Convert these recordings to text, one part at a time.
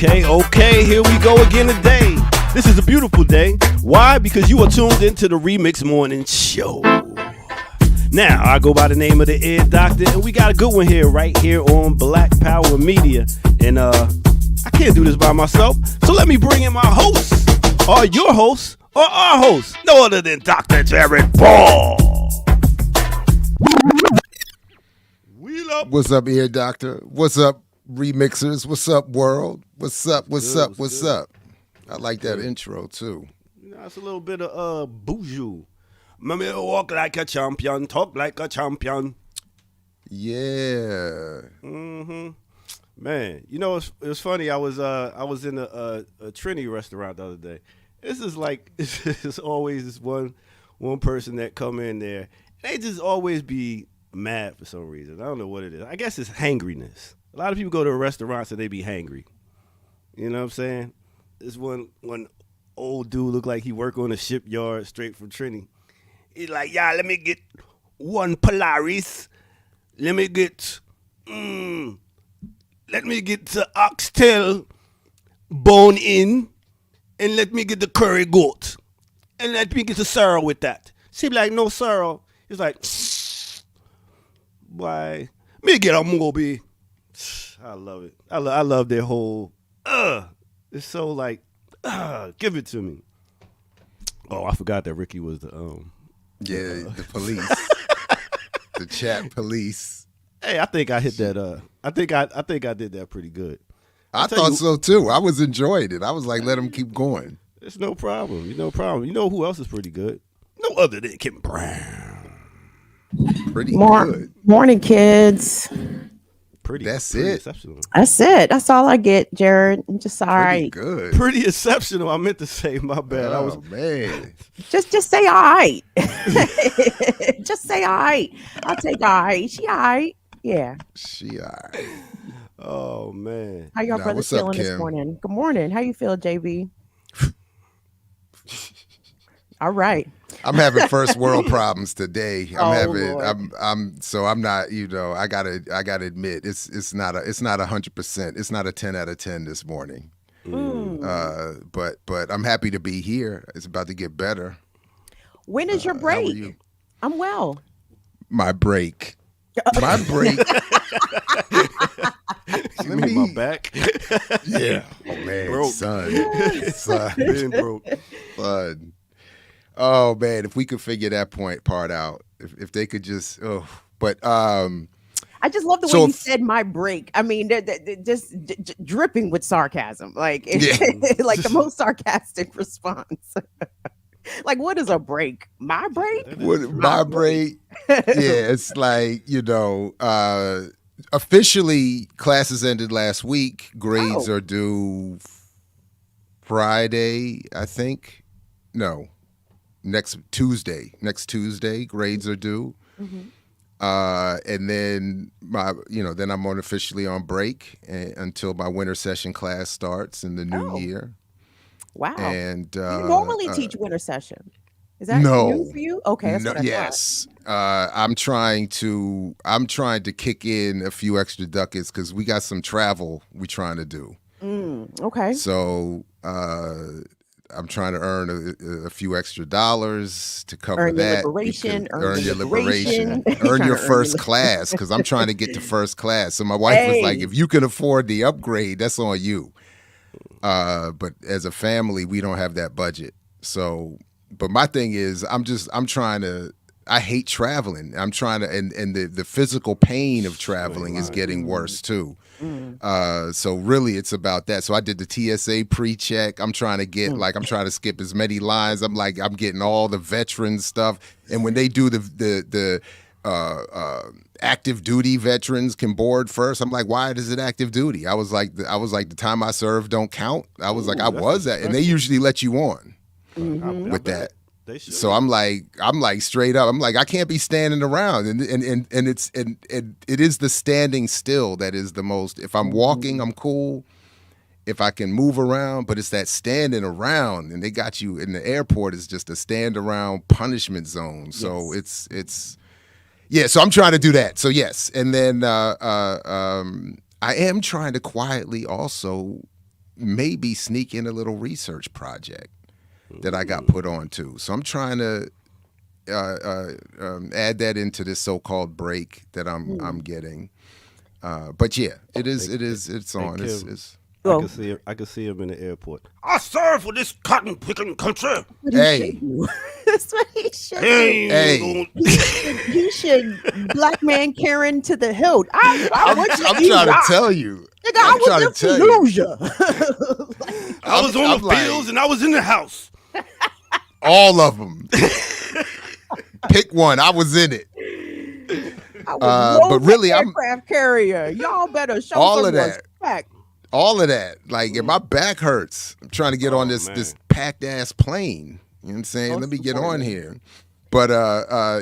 Okay, here we go again today. This is a beautiful day. Why? Because you are tuned into the Remix Morning Show. Now, I go by the name of the Ear Doctor, and we got a good one right here on Black Power Media. And I can't do this by myself, so let me bring in my hosts, or your hosts, or our host, no other than Dr. Jared Paul. What's up, Ear Doctor? What's up, remixers? What's up, world? What's up? I like that intro, too. You know, it's a little bit of boujou. Mommy walk like a champion, talk like a champion. Yeah. Man, you know, it was funny. I was in a Trini restaurant the other day. This is like, it's always this one person that come in there. They just always be mad for some reason. I don't know what it is. I guess it's hangriness. A lot of people go to restaurants and they be hangry. You know what I'm saying? This one old dude looked like he work on a shipyard straight from Trini. He's like, yeah, let me get one Polaris. Let me get the oxtail bone in, and let me get the curry goat, and let me get the sorrel with that. She be like, no sorrel. He's like, why? Me get a movie. I love it. I love their whole, it's so like, give it to me. Oh, I forgot that Ricky was the, the police. The chat police. Hey, I think I hit that, I think I did that pretty good. I thought so too. I was enjoying it. I was like, let him keep going. It's no problem. No problem. You know who else is pretty good? No other than Kim Brown. Pretty good. Morning, kids. Pretty it. Exceptional. That's it. That's all I get, Jared. I'm just all Pretty right. good. Pretty exceptional. I meant to say, my bad. Man. Just say all right. Just say all right. I'll take all right. She all right. Yeah. She all right. Oh, man. How y'all brothers what's up, feeling this Kim? morning? Good morning. How you feel, JB? All right. I'm having first world problems today. Lord. I'm not, I gotta admit, it's not 100%. It's not a 10 out of 10 this morning. But I'm happy to be here. It's about to get better. When is your How are break? you? I'm well. My break. My break. You mean my back? Yeah. Oh man, Broke. son. Been broke. Son. Oh man, if we could figure that part out, if they could just, but I just love the way you said my break. I mean, they're just dripping with sarcasm, like like the most sarcastic response. Like, what is a break? My break? My break? Yeah, it's like, officially classes ended last week. Grades are due Friday, I think. No. Next Tuesday, grades are due, and then then I'm officially on break until my winter session class starts in the new year. Wow! And you normally teach winter session. Is that new for you? Okay, that's what I yes. I'm trying to kick in a few extra ducats because we got some travel we're trying to do. Okay. So. I'm trying to earn a few extra dollars to cover that. Earn your liberation. Earn your first class, because I'm trying to get to first class. So my wife was like, if you can afford the upgrade, that's on you. But as a family, we don't have that budget. So, but my thing is, I hate traveling. I'm trying to, and the physical pain of traveling is getting worse too. So really it's about that. So I did the TSA pre-check. I'm trying to get I'm trying to skip as many lines. I'm getting all the veteran stuff. And when they do the active duty veterans can board first, I'm like, why is it active duty? I was like the time I served don't count. I was and they usually let you on with that. So I'm like straight up. I'm like, I can't be standing around, and it is the standing still that is the most. If I'm walking, I'm cool. If I can move around, but it's that standing around, and they got you in the airport is just a stand around punishment zone. So it's so I'm trying to do that. So yes, and then I am trying to quietly also maybe sneak in a little research project that I got put on to. So I'm trying to add that into this so-called break that I'm getting. But yeah, it's on. It's I can see him in the airport. I serve for this cotton picking country. Hey. That's what he should do. Hey. He should black man Karen to the hilt. I'm trying to tell you. Nigga, I was in Fallujah. I was on the fields and I was in the house. All of them. Pick one. I was in it. But really, I'm aircraft carrier. Y'all better show all some of that. respect. All of that. Like, if my back hurts, I'm trying to get on this packed ass plane. You know what I'm saying? Let me get on here. But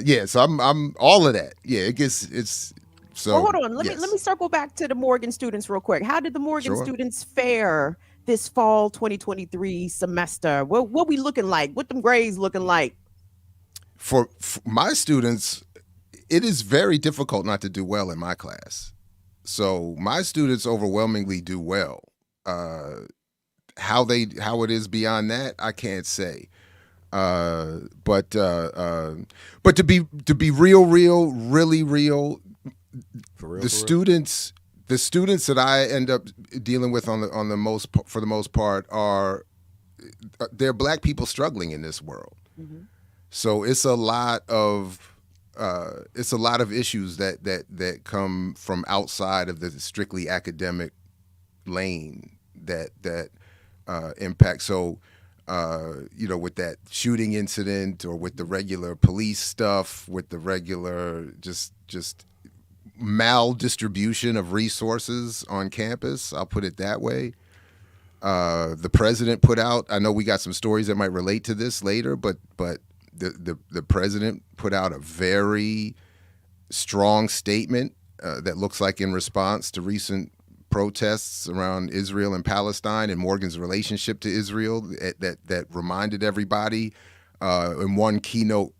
yeah, so I'm all of that. Yeah, it's so. Well, hold on. Let me circle back to the Morgan students real quick. How did the Morgan students fare this fall 2023 semester? What we looking like? What them grades looking like? For my students, it is very difficult not to do well in my class. So my students overwhelmingly do well. How it is beyond that, I can't say. But to be really real, the students that I end up dealing with for the most part they're black people struggling in this world. Mm-hmm. So it's a lot of issues that come from outside of the strictly academic lane that impact. So with that shooting incident, or with the regular police stuff, with the regular just maldistribution of resources on campus, I'll put it that way. The president put out, I know we got some stories that might relate to this later, but the president put out a very strong statement that looks like in response to recent protests around Israel and Palestine and Morgan's relationship to Israel that reminded everybody. And one keynote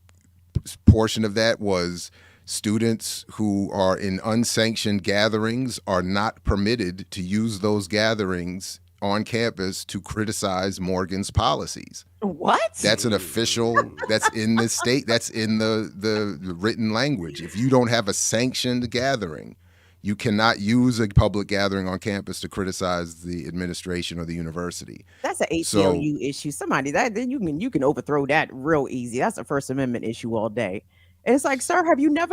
portion of that was students who are in unsanctioned gatherings are not permitted to use those gatherings on campus to criticize Morgan's policies. What? That's an official, that's in the state, that's in the written language. If you don't have a sanctioned gathering, you cannot use a public gathering on campus to criticize the administration or the university. That's an ACLU issue. Somebody that you can overthrow that real easy. That's a First Amendment issue all day. And it's like, sir, do you not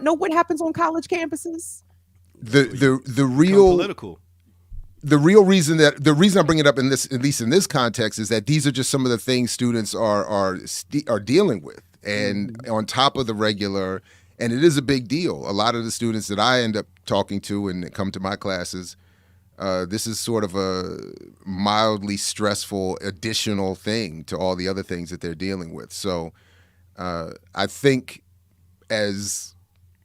know what happens on college campuses? The real political. The reason I bring it up in this, at least in this context, is that these are just some of the things students are dealing with, and on top of the regular, and it is a big deal. A lot of the students that I end up talking to and come to my classes, this is sort of a mildly stressful additional thing to all the other things that they're dealing with. So I think as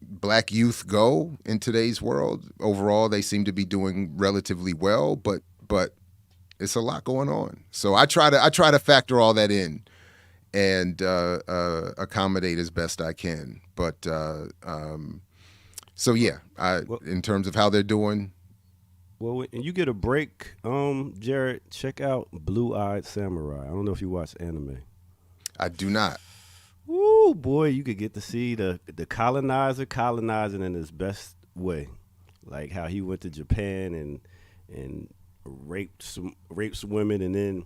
Black youth go in today's world, overall they seem to be doing relatively well, but it's a lot going on. So I try to factor all that in and accommodate as best I can. But so yeah, in terms of how they're doing. Well, when you get a break, Jared, check out Blue-Eyed Samurai. I don't know if you watch anime. I do not. Ooh, boy, you could get to see the colonizer colonizing in his best way, like how he went to Japan and raped women, and then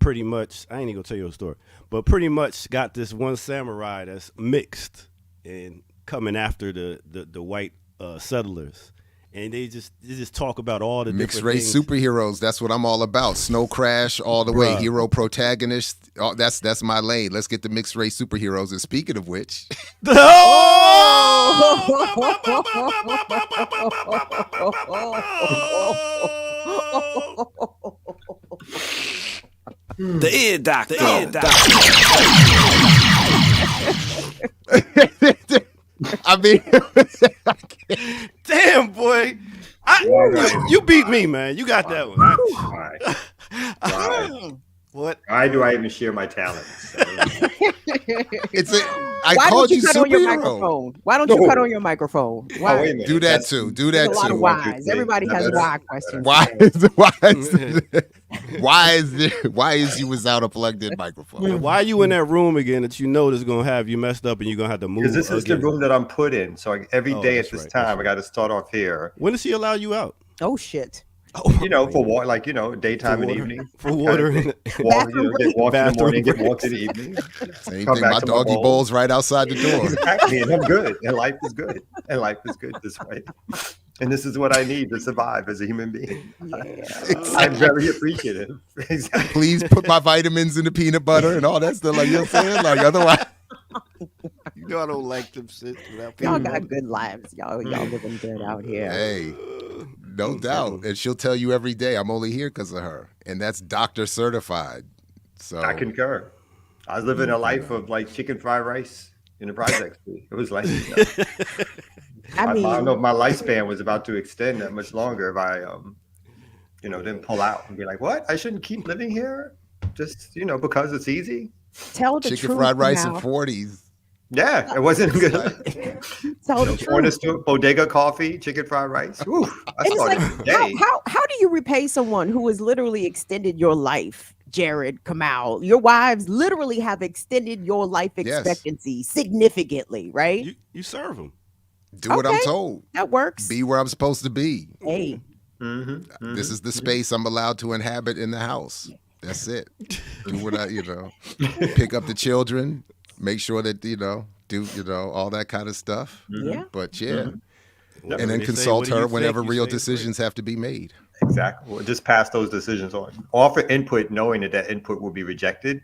pretty much, I ain't even gonna tell you a story, but pretty much got this one samurai that's mixed and coming after the white settlers. And they just talk about all the mixed different race things. Superheroes. That's what I'm all about. Snow Crash all the way. Hero protagonist. Oh, that's my lane. Let's get the mixed race superheroes. And speaking of which, The ear doctor. I mean, damn, boy. You beat me, man. You got that one. All right. What? Why do I even share my talents? Why don't you cut on your microphone? Why don't you cut on your microphone? Why? Oh, wait a minute. Do that too. Do that There's a lot too. of whys. Everybody has why questions. Why is you without a plugged in microphone? And why are you in that room again that you know that's gonna have you messed up and you're gonna have to move? Because this is the room that I'm put in. So every day at this time, I got to start off here. When does he allow you out? Oh shit. You know, for water, like, you know, daytime and evening. For water. Get walked in the morning, get walked in the evening. Same thing. My doggy bowl's right outside the door. Exactly. And I'm good. And life is good. And life is good this way. And this is what I need to survive as a human being. Yeah. I'm very appreciative. Exactly. Please put my vitamins in the peanut butter and all that stuff. Like you're saying, like otherwise. You know I don't like them shit. Y'all got good lives. Y'all living good out here. Hey, no doubt. And she'll tell you every day, I'm only here because of her. And that's doctor certified. So I concur. I was living a life of like chicken fried rice in the projects. It was like, I don't know if my lifespan was about to extend that much longer if I, didn't pull out and be like, what? I shouldn't keep living here just, because it's easy. Tell the chicken truth fried rice now. in 40s. Yeah, it wasn't good. Tell the truth. Bodega coffee, chicken fried rice. Ooh, I started the day. How do you repay someone who has literally extended your life, Jared, Kamal? Your wives literally have extended your life expectancy significantly, right? You serve them. Do what I'm told. That works. Be where I'm supposed to be. Hey. This is the space I'm allowed to inhabit in the house. That's it. Do what pick up the children, make sure that, do, all that kind of stuff. Yeah. But and then consult her whenever real decisions have to be made. Exactly. Well, just pass those decisions on. Offer input knowing that input will be rejected.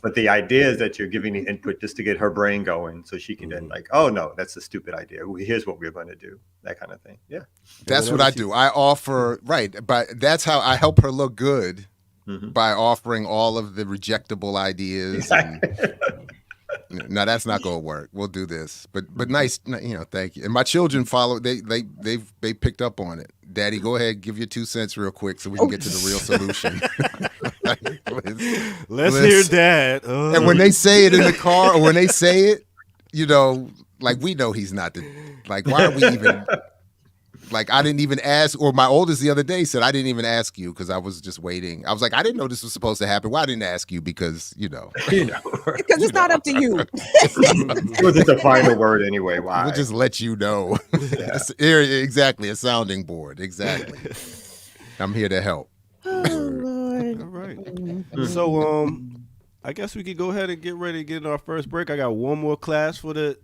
But the idea is that you're giving the input just to get her brain going so she can then oh, no, that's a stupid idea. Here's what we're going to do. That kind of thing. Yeah. That's what I do. I offer, but that's how I help her look good by offering all of the rejectable ideas. No, that's not going to work. We'll do this. But nice, thank you. And my children follow. They picked up on it. Daddy, go ahead, give your 2 cents real quick so we can get to the real solution. Let's hear Dad. And when they say it in the car, or when they say it, like we know he's not why are we even? Like I didn't even ask, or my oldest the other day said, I didn't even ask you because I was just waiting. I was like, I didn't know this was supposed to happen. Why didn't I ask you? Because, Because it's not up to you. It was just a final word anyway. Why? We'll just let you know. Exactly. A sounding board. Exactly. I'm here to help. Oh, Lord. All right. So, I guess we could go ahead and get ready to get in our first break. I got one more class for the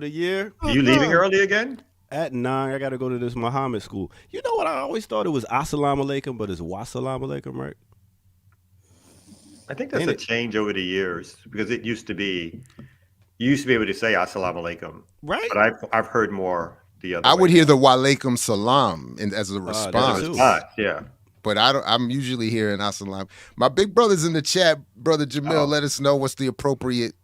year. Are you leaving early again? At 9, I got to go to this Muhammad school. You know what? I always thought it was Assalamu Alaikum, but it's Wassalam Alaikum, right? I think that's a change over the years because it used to be, you used to be able to say Assalamu Alaikum. Right. But I've heard more the other way. I would hear the Wa Alaikum Salam as a response. Yeah. But I'm usually hearing Assalam. My big brother's in the chat. Brother Jamil, let us know what's the appropriate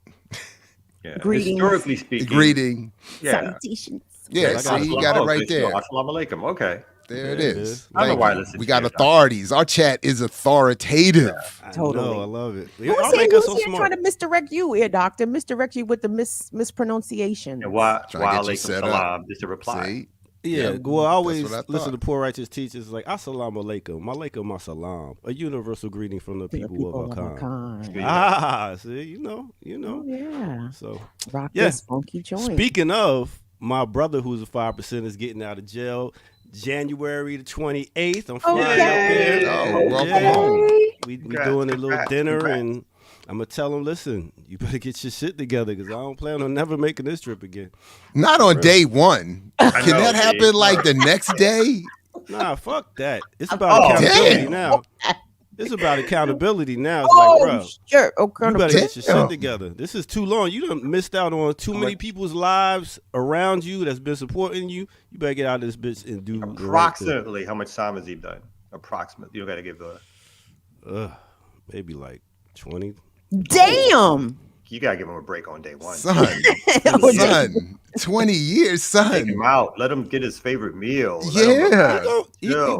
historically speaking. Greeting. Yeah. Salutations. Yeah, see, you got it right there. Assalamu alaikum. Okay. There it is. I don't know why I listen we to got you. authorities. Our chat is authoritative. Totally. I love it. Who's here trying to misdirect you, ear doctor? Misdirect you with the mispronunciation. Wa alaikum salam. Just a reply. See? Yeah, well, I always listen to Poor Righteous Teachers like Assalamu Alaikum, Malaikum Assalam, a universal greeting from the people of Akan. See, you know. Oh, yeah. So, rock this funky joint. Speaking of, my brother who's a 5% is getting out of jail January the 28th. I'm flying up there. Oh, welcome home. We doing a little dinner and I'm going to tell him, listen, you better get your shit together because I don't plan on never making this trip again. Not on day one. Can that happen like the next day? Nah, fuck that. It's about accountability now. It's about accountability now. It's like, bro, you better get your shit together. This is too long. You done missed out on too many people's lives around you that's been supporting you. You better get out of this bitch and do approximately how much time has he done? Approximately. You don't got to give the... maybe like 20. Damn. you gotta give him a break on day one, son. 20 years, son. Take him out. Let him get his favorite meal.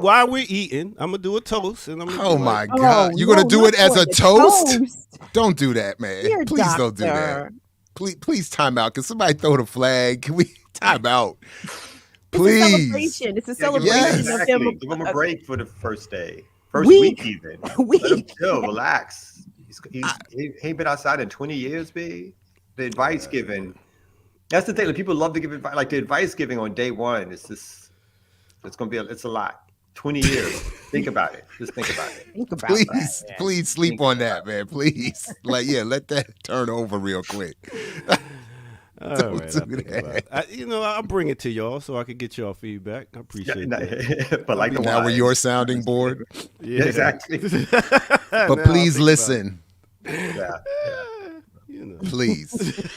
While we're eating, I'm gonna do a toast, and I'm gonna oh my God, you're gonna do it as a toast? Don't do that, man. Dear please doctor. Don't do that. Please time out. Can somebody throw the flag? Can we time out? Please. It's a celebration. Exactly. Give him a break for the first day. First week even. Let him chill, relax. He ain't been outside in 20 years, B. The advice given. That's the thing. Like, people love to give advice. Like the advice giving on day one, it's a lot. 20 years. Think about it. Just think about it. Please sleep on that, man. Please. Let that turn over real quick. I'll bring it to y'all so I can get y'all feedback. I appreciate that. But like now we're your sounding board. Yeah, exactly. But please listen. Yeah. Please.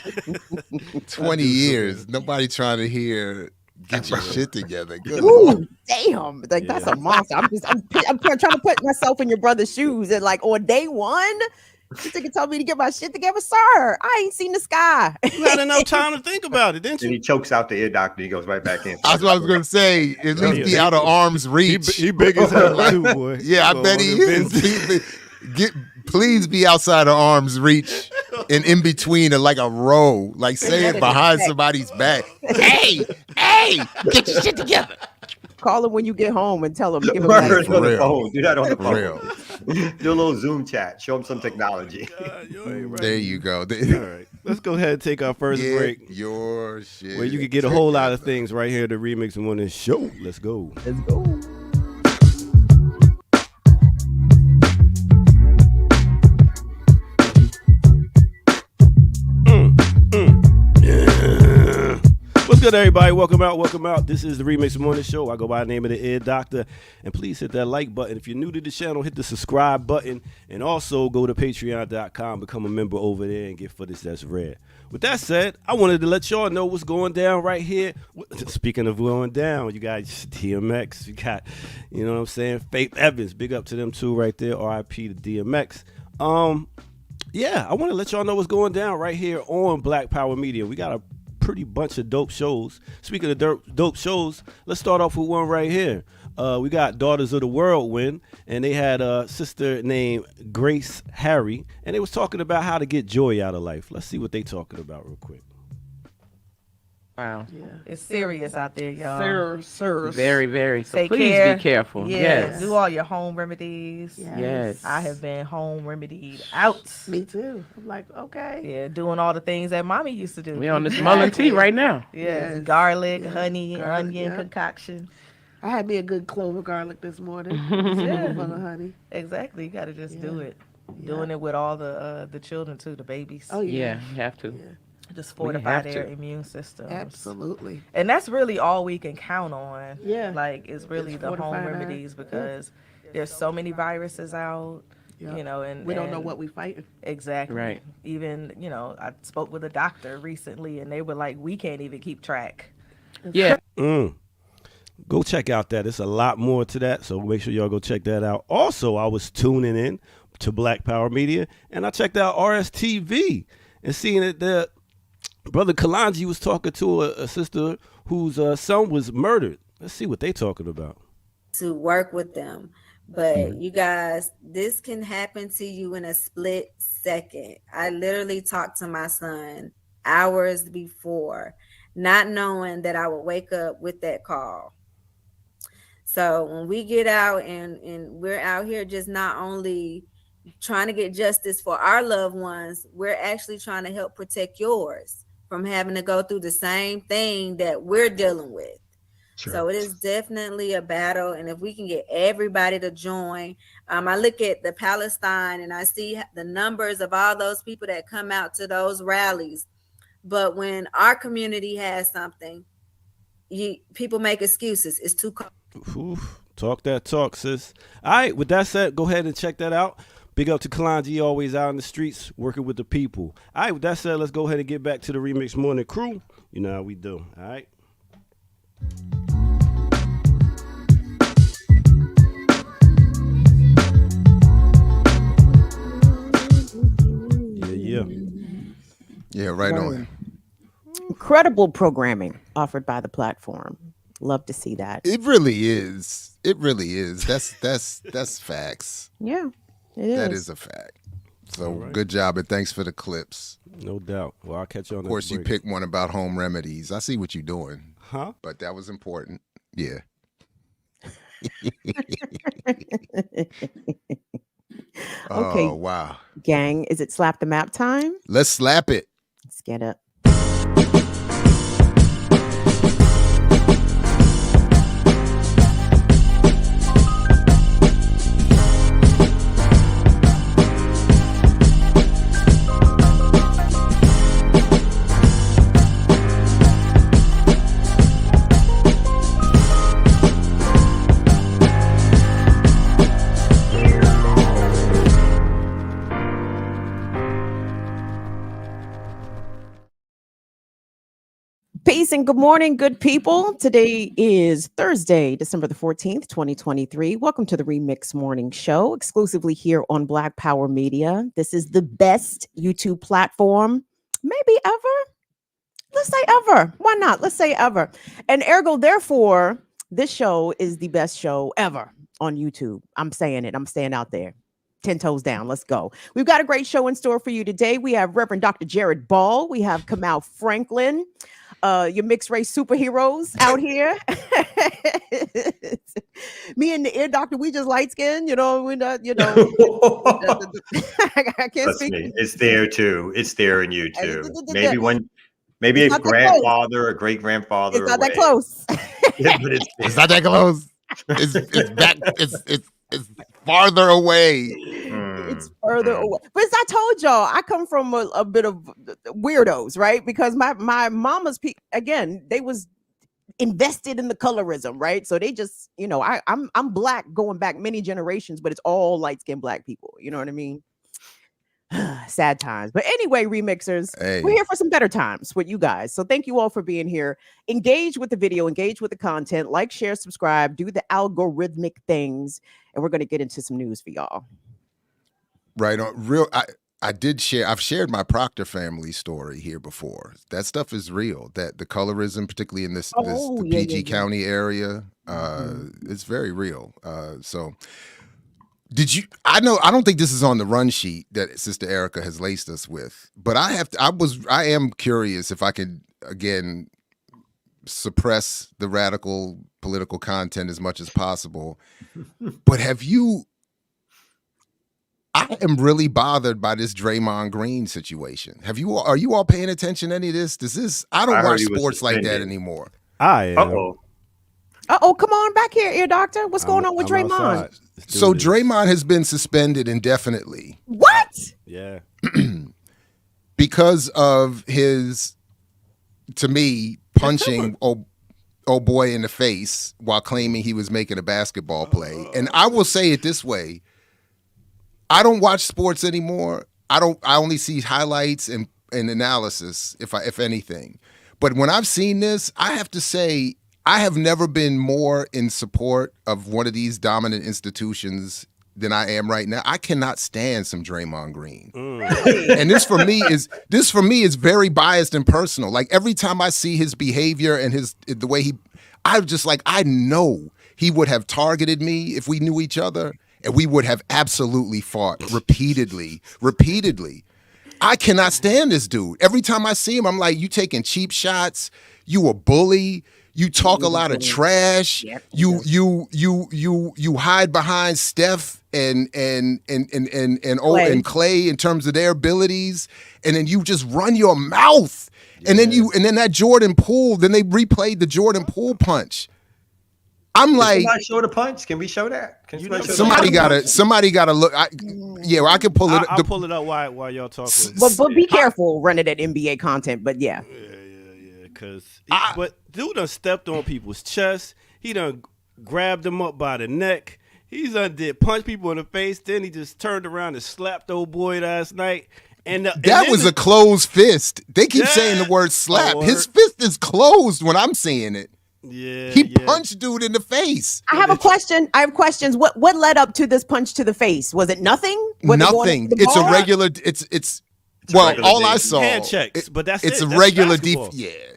20 years. Nobody trying to hear. Get your shit together. Good. Ooh, damn. That's a monster. I'm trying to put myself in your brother's shoes, and on day one, this nigga told me to get my shit together. Sir, I ain't seen the sky. You had enough time to think about it, didn't you? And he chokes out the ear doctor. He goes right back in. That's what I was gonna say. At least be out of arm's reach. He big as hell too, boy. Yeah, I bet he is. Please be outside of arm's reach and in between like a row, say it behind somebody's back. Hey, get your shit together. Call him when you get home and tell him. Give him on the phone. Do that on the phone. Do a little Zoom chat. Show him some technology. Right. There you go. All right, let's go ahead and take our first break. Your shit. Where you can get a whole lot of things right here at the Remix Morning Show. Let's go. Let's go. What's good, everybody? Welcome out. This is the Remix Morning Show. I go by the name of the Ear Doctor. And please hit that like button. If you're new to the channel, hit the subscribe button. And also go to patreon.com, become a member over there, and get footage that's rare. With that said, I wanted to let y'all know what's going down right here. Speaking of going down, you got DMX. You got, you know what I'm saying, Faith Evans. Big up to them too right there. RIP to DMX. Yeah, I want to let y'all know what's going down right here on Black Power Media. We got a pretty bunch of dope shows. Speaking of dope shows, let's start off with one right here. We got Daughters of the Whirlwind, and they had a sister named Grace Harry, and they was talking about how to get joy out of life. Let's see what they talking about real quick. Wow. Yeah. It's serious out there, y'all. Serious. Very, very. So Take please care. Be careful. Yes. Do all your home remedies. Yes. I have been home remedied out. Me too. I'm like, okay. Yeah, doing all the things that mommy used to do. We on this mullen tea right now. Yes. Garlic, honey, onion concoction. I had me a good clove of garlic this morning. Yeah. Full of honey. Exactly. You got to just do it. Doing it with all the children too, the babies. Oh yeah, you have to. Yeah. Just fortify their immune system. Absolutely. And that's really all we can count on. Yeah. Like, it's really the home remedies because there's so many viruses out, you know, and we don't know what we fighting. Exactly. Right. Even, you know, I spoke with a doctor recently and they were like, we can't even keep track. Yeah. Go check out that. It's a lot more to that, so make sure y'all go check that out. Also, I was tuning in to Black Power Media, and I checked out RSTV and seeing that the Brother Kalonji was talking to a sister whose son was murdered. Let's see what they talking about. To work with them. But you guys, this can happen to you in a split second. I literally talked to my son hours before, not knowing that I would wake up with that call. So when we get out and we're out here just not only trying to get justice for our loved ones, we're actually trying to help protect yours from having to go through the same thing that we're dealing with. Sure. So it is definitely a battle. And if we can get everybody to join, I look at the Palestine and I see the numbers of all those people that come out to those rallies. But when our community has something, people make excuses. It's too cold. Talk that talk, sis. All right, with that said, go ahead and check that out. Big up to Kalonji, always out in the streets working with the people. All right, with that said, let's go ahead and get back to the Remix Morning crew. You know how we do. All right. Yeah. Yeah, right on. Incredible programming offered by the platform. Love to see that. It really is. It really is. That's facts. Yeah, it is. That is a fact. So good job, and thanks for the clips. No doubt. Well, I'll catch you on. Of course, you picked one about home remedies. I see what you're doing. Huh? But that was important. Yeah. Okay. Oh, wow. Gang, is it slap the map time? Let's slap it. Let's get up. Peace and good morning, good people. Today is Thursday, December the 14th, 2023. Welcome to the Remix Morning Show, exclusively here on Black Power Media. This is the best YouTube platform, maybe ever. Let's say ever. Why not? Let's say ever. And ergo, therefore, this show is the best show ever on YouTube. I'm saying it. I'm staying out there. 10 toes down. Let's go. We've got a great show in store for you today. We have Reverend Dr. Jared Ball. We have Kamal Franklin. Your mixed race superheroes out here. Me and the ear doctor, we just light skin, we're not, I can't speak. It's there too. It's there in you too. Maybe a grandfather, a great grandfather. It's not that close. Yeah, but it's not that close. It's back. It's farther away. It's further away. But as I told y'all, I come from a bit of weirdos, right? Because my mama's again, they was invested in the colorism, right? So they just, I'm black going back many generations, but it's all light-skinned black people. You know what I mean? Sad times. But anyway, remixers, we're here for some better times with you guys. So thank you all for being here. Engage with the video, engage with the content, like, share, subscribe, do the algorithmic things, and we're going to get into some news for y'all. Right on. I've shared my Proctor family story here before. That stuff is real. That the colorism, particularly in this PG County area, it's very real. So did you, I don't think this is on the run sheet that Sister Erica has laced us with, but I am curious if I could, again, suppress the radical political content as much as possible. But I am really bothered by this Draymond Green situation. Are you all paying attention to any of this? I don't watch sports like that anymore. I am. Uh-oh, come on back here, ear doctor. What's going on with Draymond? So Draymond has been suspended indefinitely. What? Yeah. Because of his, to me, punching old boy in the face while claiming he was making a basketball play. And I will say it this way. I don't watch sports anymore. I only see highlights and analysis, if anything. But when I've seen this, I have to say I have never been more in support of one of these dominant institutions than I am right now. I cannot stand some Draymond Green. And this for me is very biased and personal. Like every time I see his behavior and the way I'm just like, I know he would have targeted me if we knew each other, and we would have absolutely fought repeatedly. I cannot stand this dude. Every time I see him, I'm like, you taking cheap shots, you a bully. You talk a lot of trash. Yep. You hide behind Steph and Clay in terms of their abilities, and then you just run your mouth. Yeah. And then that Jordan Poole. Then they replayed the Jordan Poole punch. I'm like, somebody show the punch. Can we show that? Somebody gotta look. I can pull it. I'll pull it up while y'all talking. But be careful running that NBA content. But yeah. But dude done stepped on people's chests. He done grabbed them up by the neck. He's did punch people in the face. Then he just turned around and slapped old boy last night. And that was a closed fist. They keep saying the word slap. His fist is closed when I'm seeing it. Yeah, he punched dude in the face. I have a question. I have questions. What led up to this punch to the face? Was it nothing? Nothing. It's a regular. It's Well, all I saw hand checks, but that's it's it. a That's regular basketball.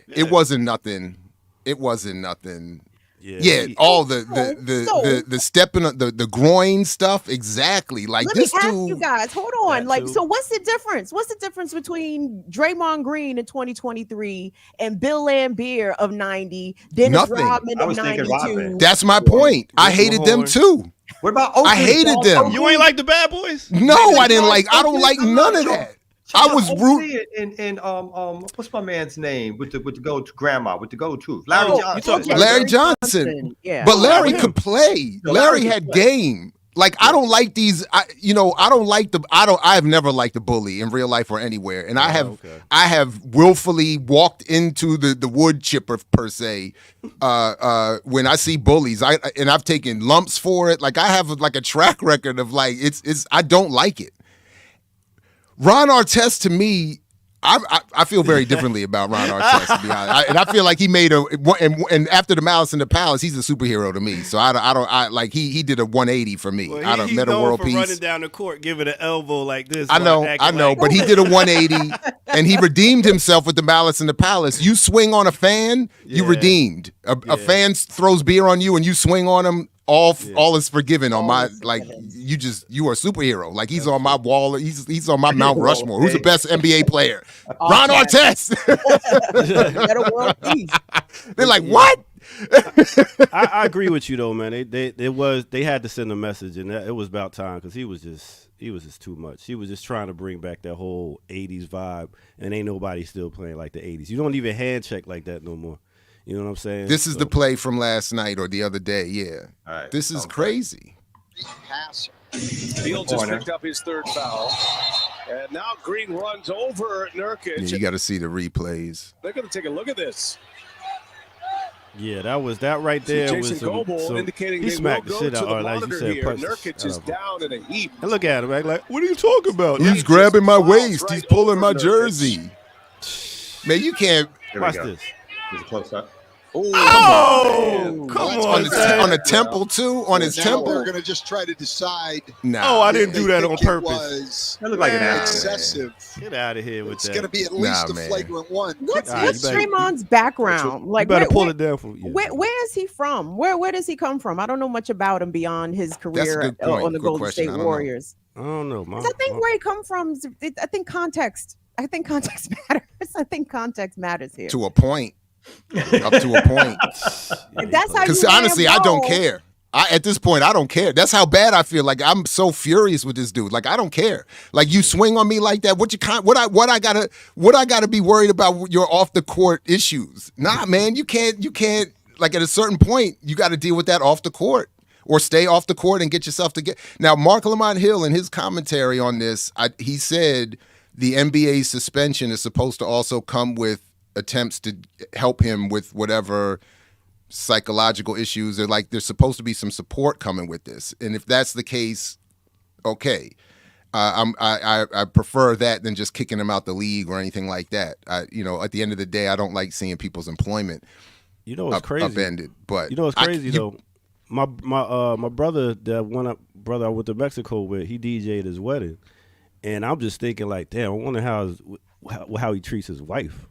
It wasn't nothing. It wasn't nothing. Yeah, all the stepping the groin stuff, exactly. Like Let this me ask dude. you guys, hold on. Like, so what's the difference? What's the difference between Draymond Green in 2023 and Bill Laimbeer of 90, Dennis Nothing. Rodman of 92? That's my point. I hated them too. What about I hated them. You ain't like the Bad Boys? No, I didn't like. I don't like none of that. I was rooting. And what's my man's name with the go to grandma with the go to Larry Johnson. Larry Johnson. Yeah. But Larry could play. Larry had game. Like I don't like these. I have never liked the bully in real life or anywhere. And I have willfully walked into the wood chipper per se. When I see bullies, I've taken lumps for it. Like I have like a track record of like it's I don't like it. Ron Artest, to me, I feel very differently about Ron Artest, to be honest. And I feel like he made and after the Malice in the Palace, he's a superhero to me. So I like he did a 180 for me. Well, Out of he's Meta known World for Peace. running down the court, giving an elbow like this. I know, but he did a 180 and he redeemed himself with the Malice in the Palace. You swing on a fan, you redeemed. A fan throws beer on you and you swing on him. All is forgiven on my you are a superhero. Like he's on my wall. He's on my Mount Rushmore. Who's the best NBA player? Ron Artest. They're like, what? I agree with you though, man. They had to send a message, and it was about time because he was just too much. He was just trying to bring back that whole '80s vibe, and ain't nobody still playing like the '80s. You don't even hand check like that no more. You know what I'm saying? This is the play from last night or the other day. Yeah. Right. This is crazy. Fields has picked up his third foul. And now Green runs over Nurkic. Yeah, you got to see the replays. They're going to take a look at this. Yeah, that right there Jason was Goble indicating he they smacked will the go shit to out. the Or like you monitor said, here. punch Nurkic is down in a heap. And look at him, man. Like, what are you talking about? He's grabbing my waist. He's pulling my jersey. Man, you can't. Watch this. There's a close up. Oh, come on, on the temple too, on his temple. They're going to just try to decide. No, I didn't do that on purpose. That looked like an excessive. Get out of here with that. It's going to be at least a flagrant one. What's Draymond's background? Like, you better pull it down from. Yeah. Where is he from? Where does he come from? I don't know much about him beyond his career on the Golden State Warriors. I don't know, Mom. I think where he come from. I think context. I think context matters. I think context matters here. To a point. Up to a point. That's how. Because honestly, I don't care. At this point, I don't care. That's how bad I feel. Like I'm so furious with this dude. Like I don't care. Like you swing on me like that. What I gotta be worried about your off the court issues? Nah, man. You can't. Like at a certain point, you got to deal with that off the court. Or stay off the court and get yourself together. Now, Mark Lamont Hill, in his commentary on this, he said the NBA's suspension is supposed to also come with attempts to help him with whatever psychological issues. Or like there's supposed to be some support coming with this. And if that's the case, okay. I prefer that than just kicking him out the league or anything like that. At the end of the day, I don't like seeing people's employment. It's crazy. Upended. But it's crazy though. My brother, brother I went to Mexico with, he DJ'd his wedding, and I'm just thinking like, damn, I wonder how he treats his wife.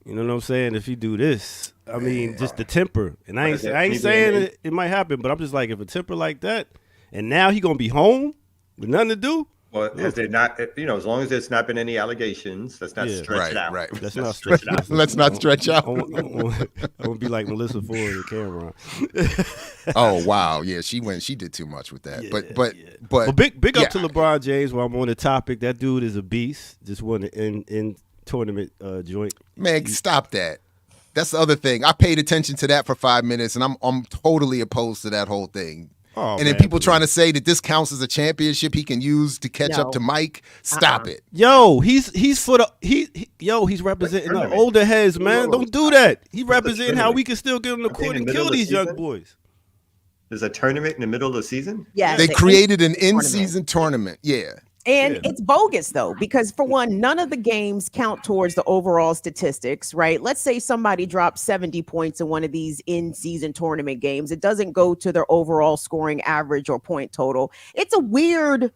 You know what I'm saying? If he do this, I mean, just the temper. And I ain't saying it might happen, but I'm just like, if a temper like that, and now he gonna be home with nothing to do. Well, has there not? As long as there's not been any allegations, let's not stretch it out. Right. Let's not stretch it out. Let's not stretch out. I want to be like Melissa Ford and Cameron. Oh wow, yeah, she did too much with that. But big up to LeBron James. While I'm on the topic, that dude is a beast. Just won the in tournament joint. Man, stop that. That's the other thing. I paid attention to that for 5 minutes, and I'm totally opposed to that whole thing. Oh, and then people trying to say that this counts as a championship he can use to catch up to Mike. Stop it. Yo, he's representing the older heads, man. Don't do that. He representing how we can still get on the court and kill these young boys. There's a tournament in the middle of the season? Yeah. They created an in-season tournament. Yeah. And it's bogus, though, because for one, none of the games count towards the overall statistics, right? Let's say somebody drops 70 points in one of these in-season tournament games. It doesn't go to their overall scoring average or point total. It's a weird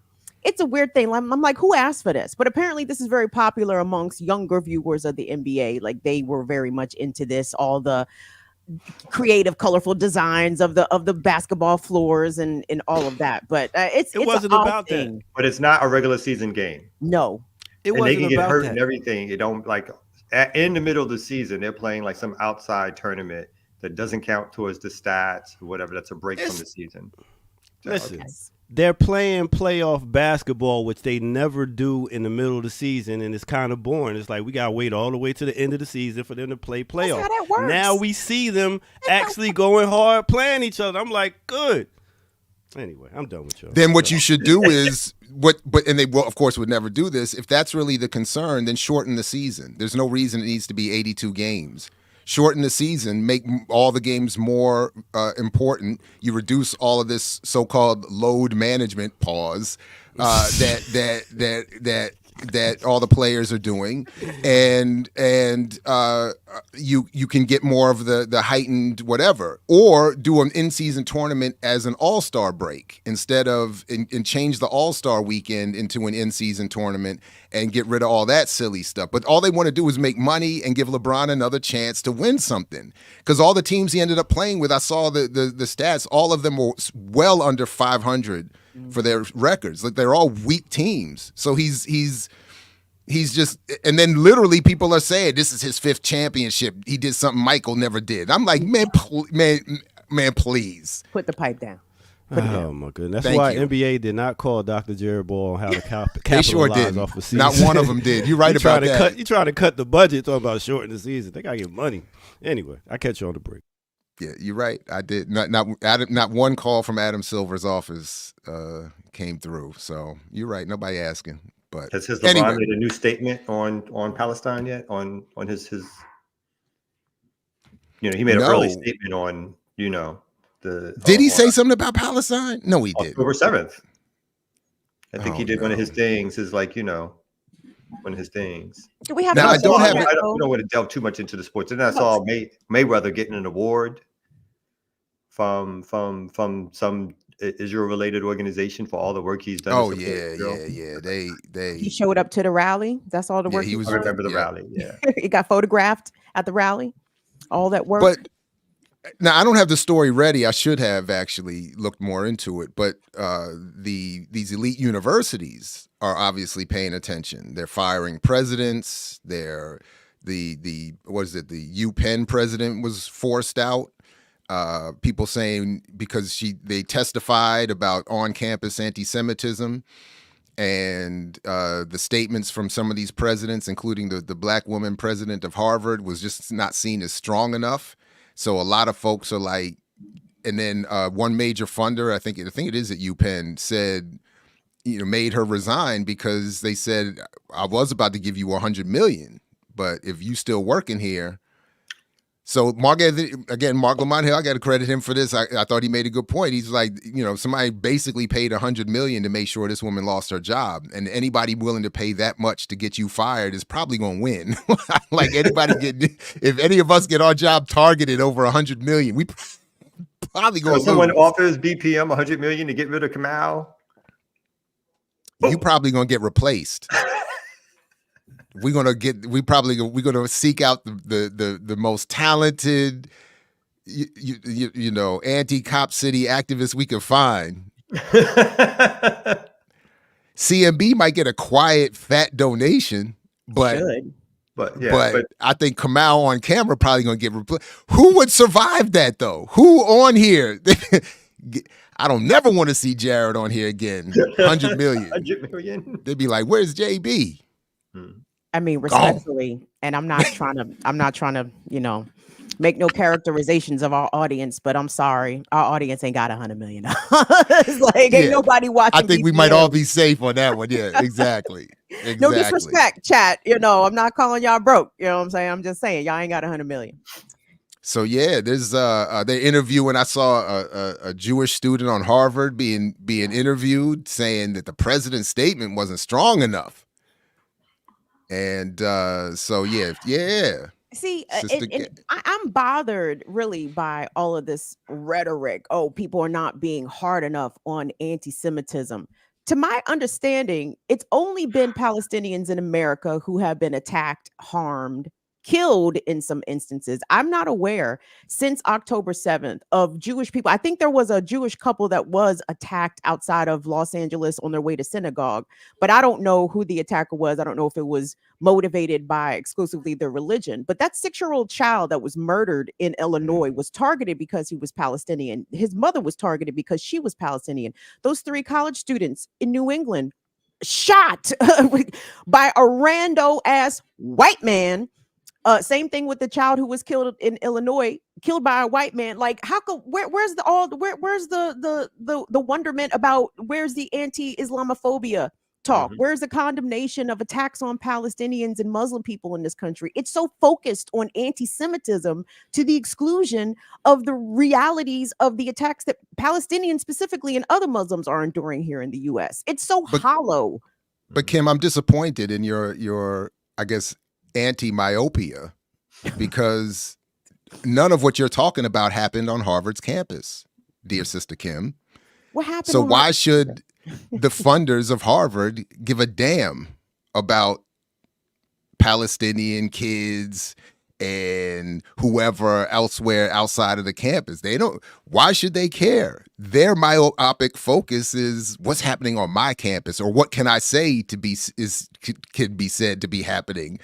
it's a weird thing. I'm like, who asked for this? But apparently this is very popular amongst younger viewers of the NBA. Like they were very much into this, all the creative, colorful designs of the basketball floors and all of that. But it wasn't about that. But it's not a regular season game. No, it wasn't. They can get hurt that. and everything. You don't like in the middle of the season. They're playing like some outside tournament that doesn't count towards the stats or whatever. That's a break from the season. So, listen. Okay. They're playing playoff basketball, which they never do in the middle of the season, and it's kind of boring. It's like we gotta wait all the way to the end of the season for them to play playoff. That's how that works. Now we see them actually going hard, playing each other. I'm like, good. Anyway, I'm done with you. Then what you should do is and they will, of course, would never do this. If that's really the concern, then shorten the season. There's no reason it needs to be 82 games. Shorten the season, make all the games more important. You reduce all of this so-called load management that all the players are doing, and you can get more of the heightened whatever, or do an in-season tournament as an all-star break instead of and change the all-star weekend into an in-season tournament and get rid of all that silly stuff. But all they want to do is make money and give LeBron another chance to win something, because all the teams he ended up playing with, I saw the stats, all of them were well under 500 for their records. Like they're all weak teams. So he's just, and then literally people are saying this is his 5th championship. He did something Michael never did. I'm like, man, please put the pipe down. Oh my goodness! That's why NBA did not call Dr. Jared Ball on how to capitalize they sure did. Off the season. Not one of them did. You're right about that. You trying to cut the budget, talking about shortening the season. They gotta get money. Anyway, I catch you on the break. Yeah, you're right. I did not one call from Adam Silver's office came through. So you're right. Nobody asking. But has LeBron made a new statement on Palestine yet? On his he made an early statement on the. Did he say something about Palestine? No, he did. October 7th. I think he did one of his things. Is like one of his things. Do we have? Now, I don't want to delve too much into the sports. And I saw Mayweather getting an award from some Israel-related organization for all the work he's done. Oh yeah. He showed up to the rally. That's all the work. He was. I remember the rally. Yeah, he got photographed at the rally. All that work. But now I don't have the story ready. I should have actually looked more into it. But these elite universities are obviously paying attention. They're firing presidents. The UPenn president was forced out. People saying because they testified about on-campus anti-Semitism, and the statements from some of these presidents, including the black woman president of Harvard, was just not seen as strong enough. So a lot of folks are like, and then one major funder, I think it is at UPenn, said, made her resign because they said, I was about to give you $100 million, but if you still working here. So Mark Lamont Hill, I got to credit him for this. I thought he made a good point. He's like, somebody basically paid $100 million to make sure this woman lost her job, and anybody willing to pay that much to get you fired is probably going to win. Like if any of us get our job targeted over $100 million, we probably going to lose. Someone offers BPM $100 million to get rid of Kamau, you probably going to get replaced. We're gonna seek out the most talented, anti-cop city activists we can find. CMB might get a quiet, fat donation, but I think Kamau on camera probably gonna get replaced. Who would survive that though? Who on here? I don't never want to see Jared on here again. 100 million. 100 million. They'd be like, "Where's JB?" I mean, respectfully, and I'm not trying to, make no characterizations of our audience, but I'm sorry, our audience ain't got $100 million. Ain't nobody watching. I think we might all be safe on that one. Yeah, exactly. No disrespect, chat. I'm not calling y'all broke. You know what I'm saying? I'm just saying y'all ain't got $100 million. So yeah, there's they're interviewing. I saw a Jewish student on Harvard being interviewed saying that the president's statement wasn't strong enough. And so yeah. See, I'm bothered really by all of this rhetoric. Oh, people are not being hard enough on anti-Semitism. to my understanding, it's only been Palestinians in America who have been attacked, harmed, killed in some instances. I'm not aware since October 7th of Jewish people. I think there was a Jewish couple that was attacked outside of Los Angeles on their way to synagogue, but I don't know who the attacker was. I don't know if it was motivated by exclusively their religion. But that 6-year-old child that was murdered in Illinois was targeted because he was Palestinian. His mother was targeted because she was Palestinian. Those 3 college students in New England shot by a rando ass white man. Same thing with the child who was killed in Illinois, killed by a white man. Like, how come? Where's the wonderment about? Where's the anti-Islamophobia talk? Mhm. Where's the condemnation of attacks on Palestinians and Muslim people in this country? It's so focused on anti-Semitism to the exclusion of the realities of the attacks that Palestinians specifically and other Muslims are enduring here in the U.S. It's so hollow. But Kim, I'm disappointed in your I guess, anti-myopia, because none of what you're talking about happened on Harvard's campus, dear Sister Kim. What happened? So why should the funders of Harvard give a damn about Palestinian kids and whoever elsewhere outside of the campus? They don't. Why should they care? Their myopic focus is what's happening on my campus, or what can I say to be can be said to be happening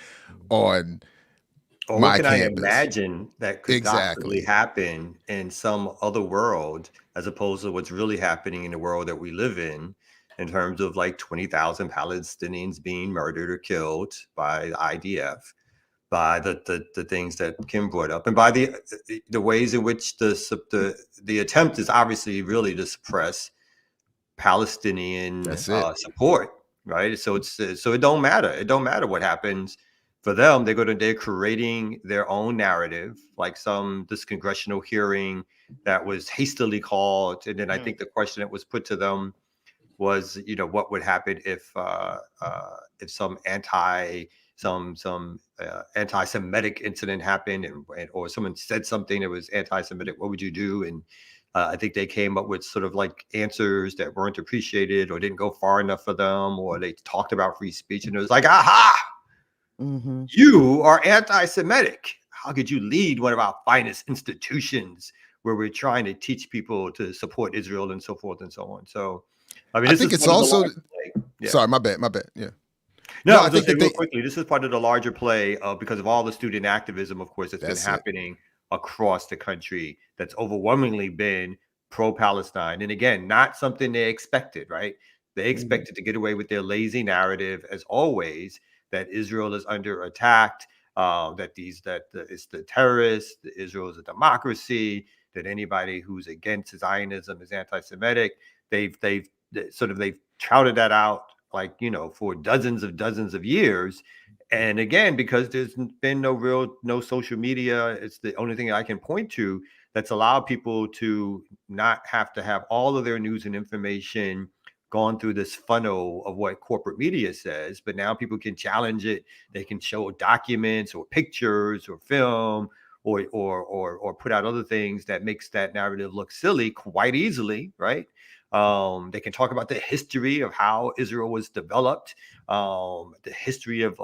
on or my what can campus. I imagine that could possibly happen in some other world, as opposed to what's really happening in the world that we live in terms of like 20,000 Palestinians being murdered or killed by the IDF, by the things that Kim brought up, and by the ways in which the attempt is obviously really to suppress Palestinian support, right? So it don't matter. It don't matter what happens. For them, they're creating their own narrative, like this congressional hearing that was hastily called, and then I think the question that was put to them was, what would happen if some anti-Semitic incident happened, or someone said something that was anti-Semitic, what would you do? And I think they came up with sort of like answers that weren't appreciated or didn't go far enough for them, or they talked about free speech, and it was like, aha. Mm-hmm. You are anti-Semitic. How could you lead one of our finest institutions where we're trying to teach people to support Israel and so forth and so on? So, I mean, I think it's also. Sorry, my bad. Yeah. No, I think real quickly, this is part of the larger play because of all the student activism, of course, that's been happening across the country. That's overwhelmingly been pro-Palestine, and again, not something they expected. Right? They expected to get away with their lazy narrative, as always, that Israel is under attack, that it's the terrorists, that Israel is a democracy, that anybody who's against Zionism is anti-Semitic. They've touted that out for dozens of years. And again, because there's been no social media, it's the only thing I can point to that's allowed people to not have to have all of their news and information gone through this funnel of what corporate media says, but now people can challenge it. They can show documents or pictures or film or put out other things that makes that narrative look silly quite easily, right? They can talk about the history of how Israel was developed, the history of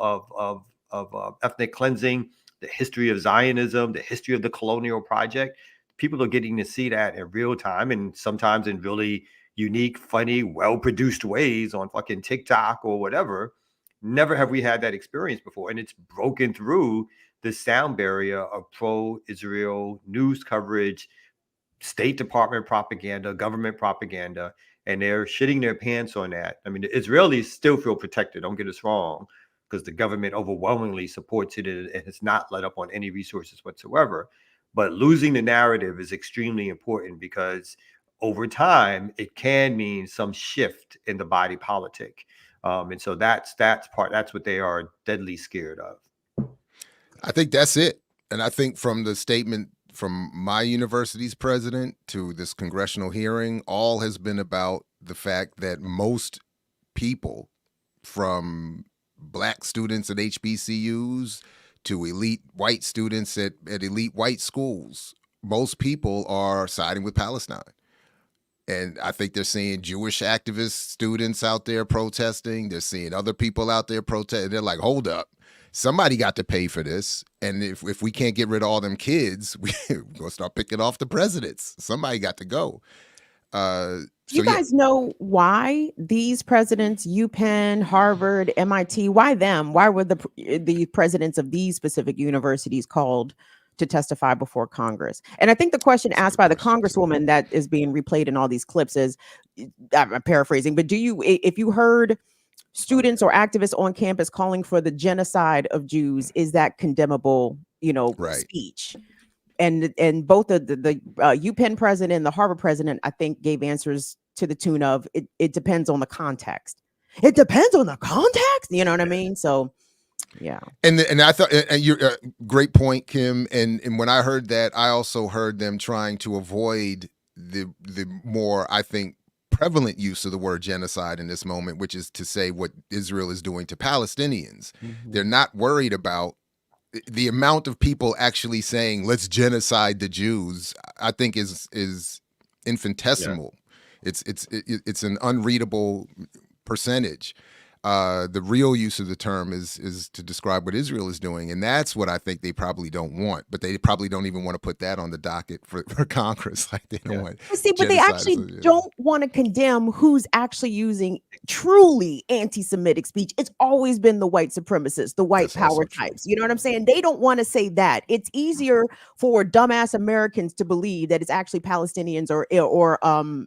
ethnic cleansing, the history of Zionism, the history of the colonial project. People are getting to see that in real time, and sometimes in really unique, funny, well-produced ways on fucking TikTok or whatever. Never have we had that experience before. And it's broken through the sound barrier of pro-Israel news coverage, State Department propaganda, government propaganda, and they're shitting their pants on that. I mean, the Israelis still feel protected, don't get us wrong, because the government overwhelmingly supports it and has not let up on any resources whatsoever. But losing the narrative is extremely important, because over time, it can mean some shift in the body politic. And so that's what they are deadly scared of. I think that's it. And I think from the statement from my university's president to this congressional hearing, all has been about the fact that most people, from Black students at HBCUs to elite white students at elite white schools, most people are siding with Palestine. And I think they're seeing Jewish activist students out there protesting. They're seeing other people out there protesting. They're like, hold up. Somebody got to pay for this. And if we can't get rid of all them kids, we're going to start picking off the presidents. Somebody got to go. You guys know why these presidents, UPenn, Harvard, MIT, why them? Why were the presidents of these specific universities called to testify before Congress? And I think the question asked by the Congresswoman that is being replayed in all these clips is, I'm paraphrasing, but if you heard students or activists on campus calling for the genocide of Jews, is that condemnable, speech? And both the UPenn president and the Harvard president, I think, gave answers to the tune of, it depends on the context. It depends on the context. You know what I mean? So, yeah. And I thought, and you're great point, Kim. And when I heard that, I also heard them trying to avoid the more, I think, prevalent use of the word genocide in this moment, which is to say what Israel is doing to Palestinians. Mm-hmm. They're not worried about the amount of people actually saying let's genocide the Jews. I think is infinitesimal. Yeah. It's an unreadable percentage. The real use of the term is to describe what Israel is doing, and that's what I think they probably don't want. But they probably don't even want to put that on the docket for Congress. Like they don't want. But they actually don't want to condemn who's actually using truly anti-Semitic speech. It's always been the white supremacists, the white power types. You know what I'm saying? They don't want to say that. It's easier for dumbass Americans to believe that it's actually Palestinians or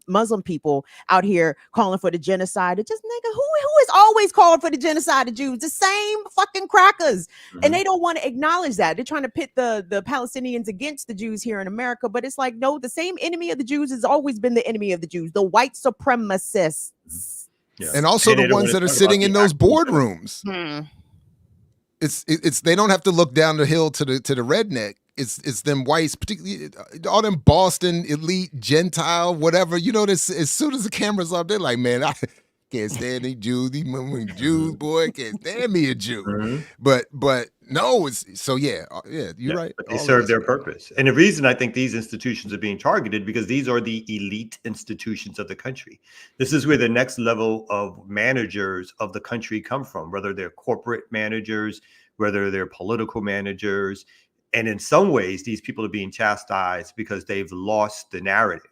Muslim people out here calling for the genocide. It's just nigga, who is always calling for the genocide of Jews? The same fucking crackers. Mm-hmm. And they don't want to acknowledge that. They're trying to pit the Palestinians against the Jews here in America. But it's like, no, the same enemy of the Jews has always been the enemy of the Jews, the white supremacists. Yeah. And also the ones that are sitting in those boardrooms. It's they don't have to look down the hill to the redneck. It's them whites, particularly all them Boston elite Gentile, whatever. This as soon as the camera's up, they're like, man, I can't stand these Jews. These Jews, boy, can't stand me a Jew. Mm-hmm. But no, you're right. But they serve their purpose. And the reason I think these institutions are being targeted because these are the elite institutions of the country. This is where the next level of managers of the country come from, whether they're corporate managers, whether they're political managers. And in some ways, these people are being chastised because they've lost the narrative.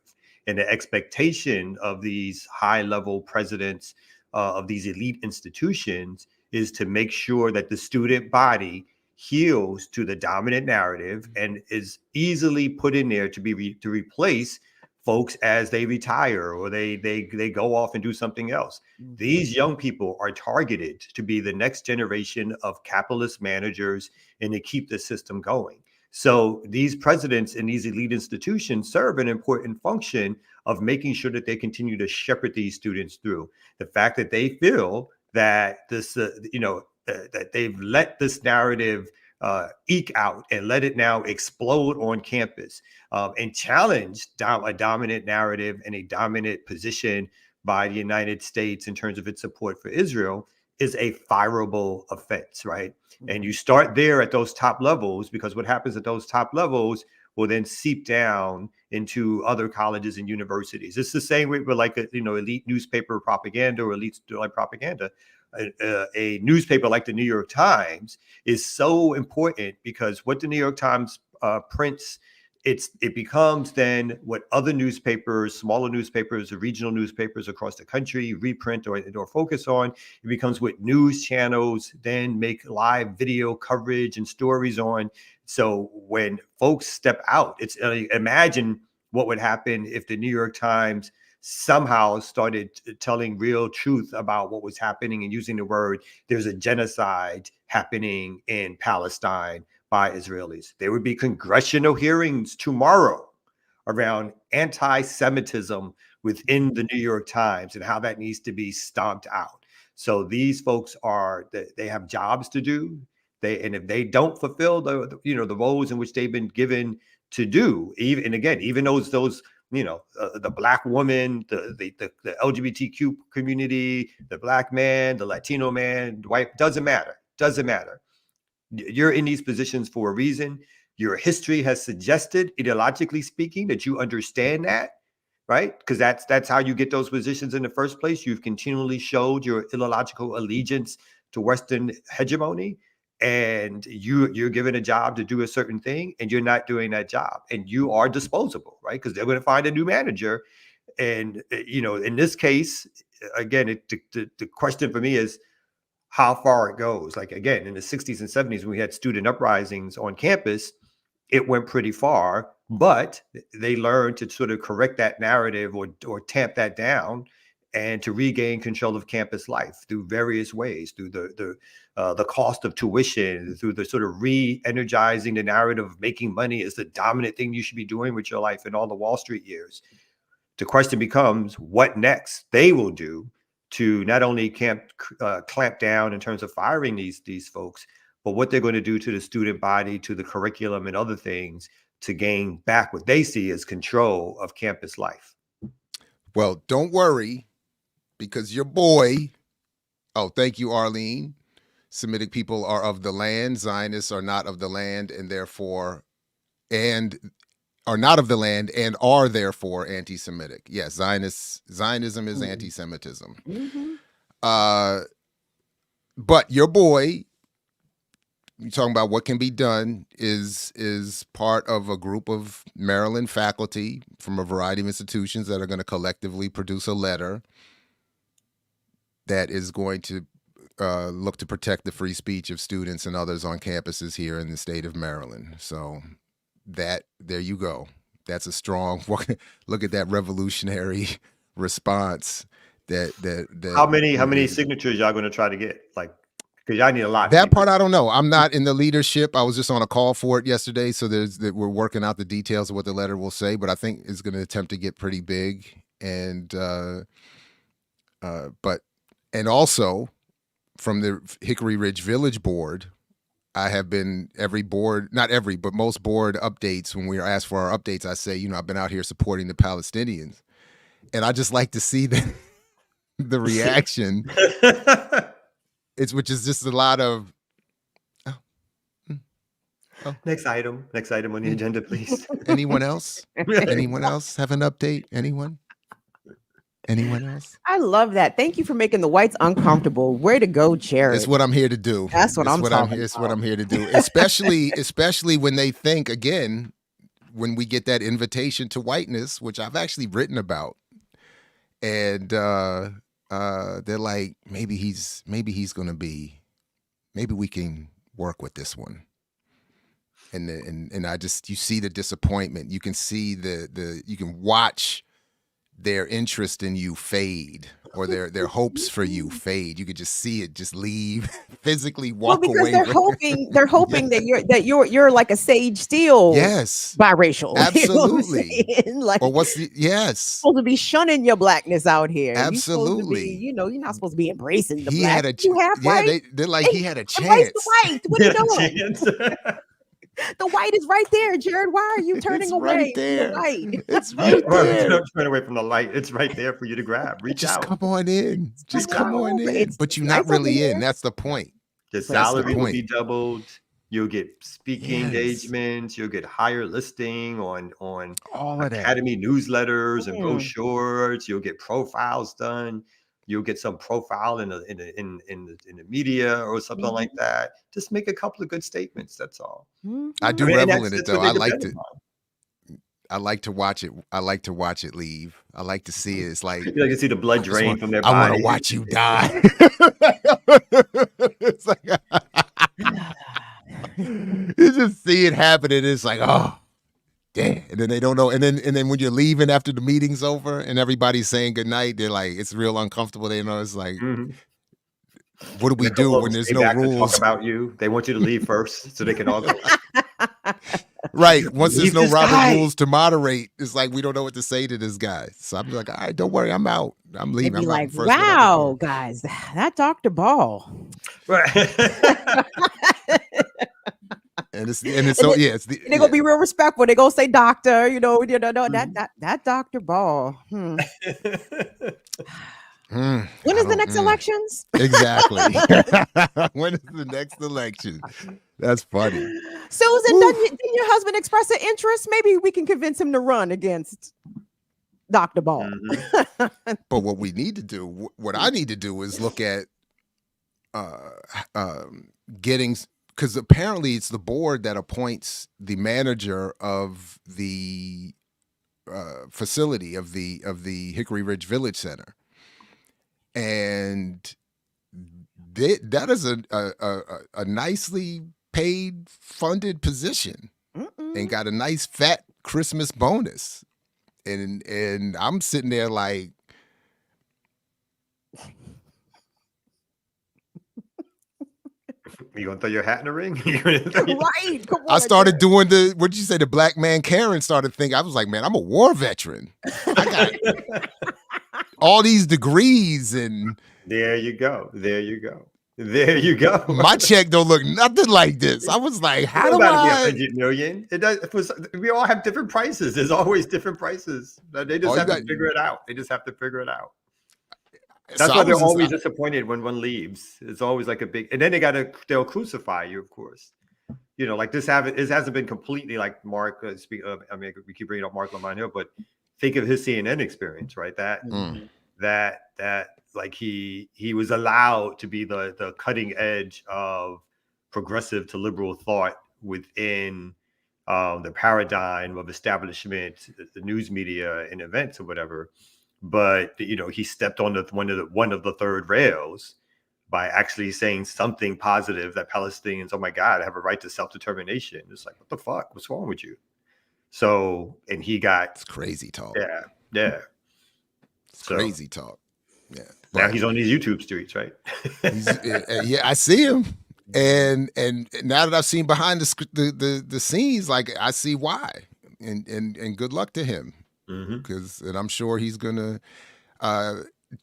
And the expectation of these high-level presidents of these elite institutions is to make sure that the student body heals to the dominant narrative and is easily put in there to replace folks as they retire or they go off and do something else. Mm-hmm. These young people are targeted to be the next generation of capitalist managers and to keep the system going. So these presidents in these elite institutions serve an important function of making sure that they continue to shepherd these students through. The fact that they feel that this, that they've let this narrative eke out and let it now explode on campus and challenge a dominant narrative and a dominant position by the United States in terms of its support for Israel is a fireable offense, right? And you start there at those top levels because what happens at those top levels will then seep down into other colleges and universities. It's the same way with like elite newspaper propaganda or elite propaganda. A newspaper like the New York Times is so important because what the New York Times prints, it becomes then what other newspapers, smaller newspapers, or regional newspapers across the country reprint or focus on. It becomes what news channels then make live video coverage and stories on. So when folks step out, it's imagine what would happen if the New York Times somehow started telling real truth about what was happening and using the word, there's a genocide happening in Palestine by Israelis. There would be congressional hearings tomorrow around anti-Semitism within the New York Times and how that needs to be stomped out. So these folks they have jobs to do. And if they don't fulfill the roles in which they've been given to do, even those the Black woman, the LGBTQ community, the Black man, the Latino man, the white, doesn't matter. You're in these positions for a reason. Your history has suggested, ideologically speaking, that you understand that. right? Because that's how you get those positions in the first place. You've continually showed your ideological allegiance to Western hegemony, and you're given a job to do a certain thing, and you're not doing that job, and you are disposable, right? Because they're going to find a new manager. And, in this case, again, the question for me is how far it goes. Like, again, in the 60s and 70s, when we had student uprisings on campus, it went pretty far, but they learned to sort of correct that narrative or tamp that down, and to regain control of campus life through various ways, through the cost of tuition, through the sort of re-energizing the narrative of making money is the dominant thing you should be doing with your life in all the Wall Street years. The question becomes what next they will do to not only clamp down in terms of firing these folks, but what they're going to do to the student body, to the curriculum and other things to gain back what they see as control of campus life. Well, don't worry, because your boy, thank you, Arlene. Semitic people are of the land. Zionists are not of the land and therefore, are not of the land and are therefore anti-Semitic. Yes, Zionism is anti-Semitism. Mm-hmm. But your boy, you're talking about what can be done, is part of a group of Maryland faculty from a variety of institutions that are going to collectively produce a letter that is going to look to protect the free speech of students and others on campuses here in the state of Maryland. So there you go. That's a strong look at that revolutionary response. How many signatures y'all going to try to get? Like, because y'all need a lot. That part I don't know. I'm not in the leadership. I was just on a call for it yesterday, so we're working out the details of what the letter will say. But I think it's going to attempt to get pretty big, and also from the Hickory Ridge Village Board. I have been most board updates, when we are asked for our updates, I say, I've been out here supporting the Palestinians. And I just like to see the reaction, which is just a lot of, Next item on the agenda, please. Anyone else? Anyone else have an update? Anyone else? I love that. Thank you for making the whites uncomfortable. Way to go, Jared. It's what I'm here to do. That's what I'm talking about. It's what I'm here to do. Especially when they think, again, when we get that invitation to whiteness, which I've actually written about, and they're like, maybe we can work with this one. And I just, you see the disappointment. You can see you can watch their interest in you fade, or their hopes for you fade. You could just see it just leave, physically walk away. They're hoping that you're like a Sage Steele. Yes. Biracial. Absolutely. Yes. Supposed to be shunning your blackness out here. Absolutely. You're not supposed to be embracing the he black. They're like, he had a chance. White. What are you doing? The white is right there, Jared. Why are you turning away? Right there. The white? It's right there. Don't turn away from the light. It's right there for you to grab. Reach out. Come on in. Just come on in. But you're not really in. That's the point. The salary will be doubled. You'll get speaking engagements. You'll get higher listing on all of that. Academy newsletters and brochures. You'll get profiles done. You'll get some profile in the media or something like that. Just make a couple of good statements. That's all. I do revel in it though. I like to watch it. I like to watch it leave. I like to see it. It's like you like to see the blood drain from their body. I want to watch you die. It's like you just see it happening. It's like, oh, damn. And then they don't know. And then when you're leaving after the meeting's over and everybody's saying goodnight, they're like, it's real uncomfortable. They know it's like, what do we do when there's no rules? Talk about you. They want you to leave first so they can all go. Right. Once there's no Robert rules to moderate, it's like we don't know what to say to this guy. So I'm like, all right, don't worry, I'm out. I'm leaving. I'm like, wow, guys, that Dr. Ball. Right. And it's so yeah. They're gonna be real respectful. They're gonna say doctor, that Dr. Ball. When is the next elections? Exactly. When is the next election? That's funny. Susan, didn't your husband express an interest? Maybe we can convince him to run against Dr. Ball. Mm-hmm. But what we need to do, what I need to do is look at getting, because apparently it's the board that appoints the manager of the facility of the Hickory Ridge Village Center, and that is a nicely paid, funded position, and got a nice fat Christmas bonus, and I'm sitting there like, you gonna throw your hat in the ring? Right. Come on, I started doing what'd you say? The black man Karen started thinking. I was like, man, I'm a war veteran. I got all these degrees, and there you go. There you go. There you go. My check don't look nothing like this. I was like, how do I? 100 million. It does. We all have different prices. There's always different prices. They just have to figure it out. They just have to figure it out. That's why they're always disappointed when one leaves. It's always like a big, and then they'll crucify you, of course. You know, like this hasn't been completely like Mark. I mean, we keep bringing up Mark Lamont Hill, but think of his CNN experience, right? That like he was allowed to be the cutting edge of progressive to liberal thought within the paradigm of establishment, the news media, and events or whatever. But you know, he stepped on one of the third rails by actually saying something positive that Palestinians, oh my God, have a right to self-determination. It's like, what the fuck? What's wrong with you? So, and he got it's crazy talk. Yeah. It's crazy talk. Yeah. Now he's on these YouTube streets, right? Yeah, I see him. And now that I've seen behind the scenes, like I see why. And good luck to him. Because and I'm sure he's gonna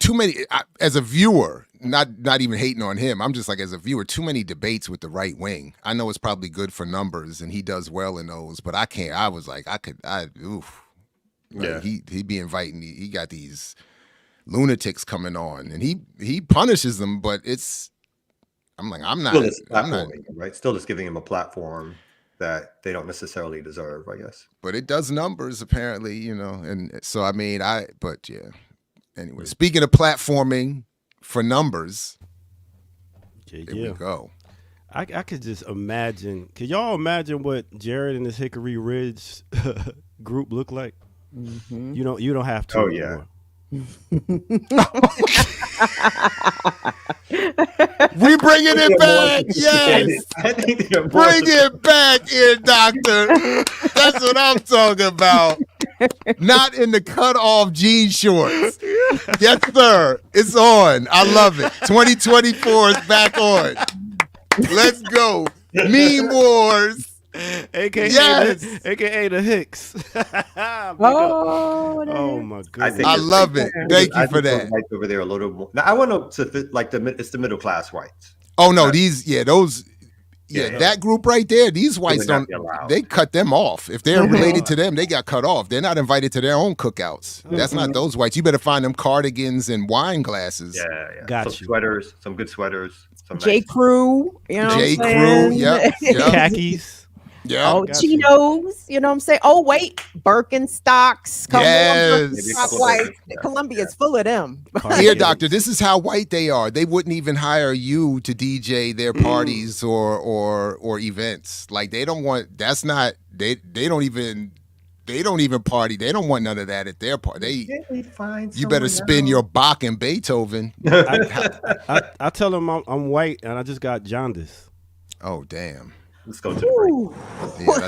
too many as a viewer, not even hating on him. I'm just like, as a viewer, too many debates with the right wing. I know it's probably good for numbers and he does well in those, but I can't. I was like, he be inviting. He got these lunatics coming on, and he punishes them, but I'm like, I'm not. Right? Still just giving him a platform that they don't necessarily deserve, I guess. But it does numbers, apparently, you know. And so, I mean, but yeah. Anyway, speaking of platforming for numbers, here we go. I could just imagine. Can y'all imagine what Jared and his Hickory Ridge group look like? Mm-hmm. You don't have to. Oh, yeah. We bringing it back, yes. Bring it back in, Doctor. That's what I'm talking about. Not in the cut off jean shorts. Yes, sir. It's on. I love it. 2024 is back on. Let's go. Meme Wars. AKA the Hicks. Oh my goodness! I love it. Thank you for that. Whites over there a little more. Now I want to fit like it's the middle class whites. Oh no, that group right there. These whites they cut them off. If they're related to them, they got cut off. They're not invited to their own cookouts. That's not those whites. You better find them cardigans and wine glasses. Yeah. Got some sweaters, some good sweaters. J. Crew, J. Crew, yep. Khakis. Yeah. Oh, chinos, you know what I'm saying? Oh, wait, Birkenstocks. Columbia's full of them. Here, Doctor, this is how white they are. They wouldn't even hire you to DJ their parties or events. Like they don't want. That's not. They don't even party. They don't want none of that at their party. You better spin your Bach and Beethoven. I tell them I'm white and I just got jaundice. Oh damn. Let's go to the break.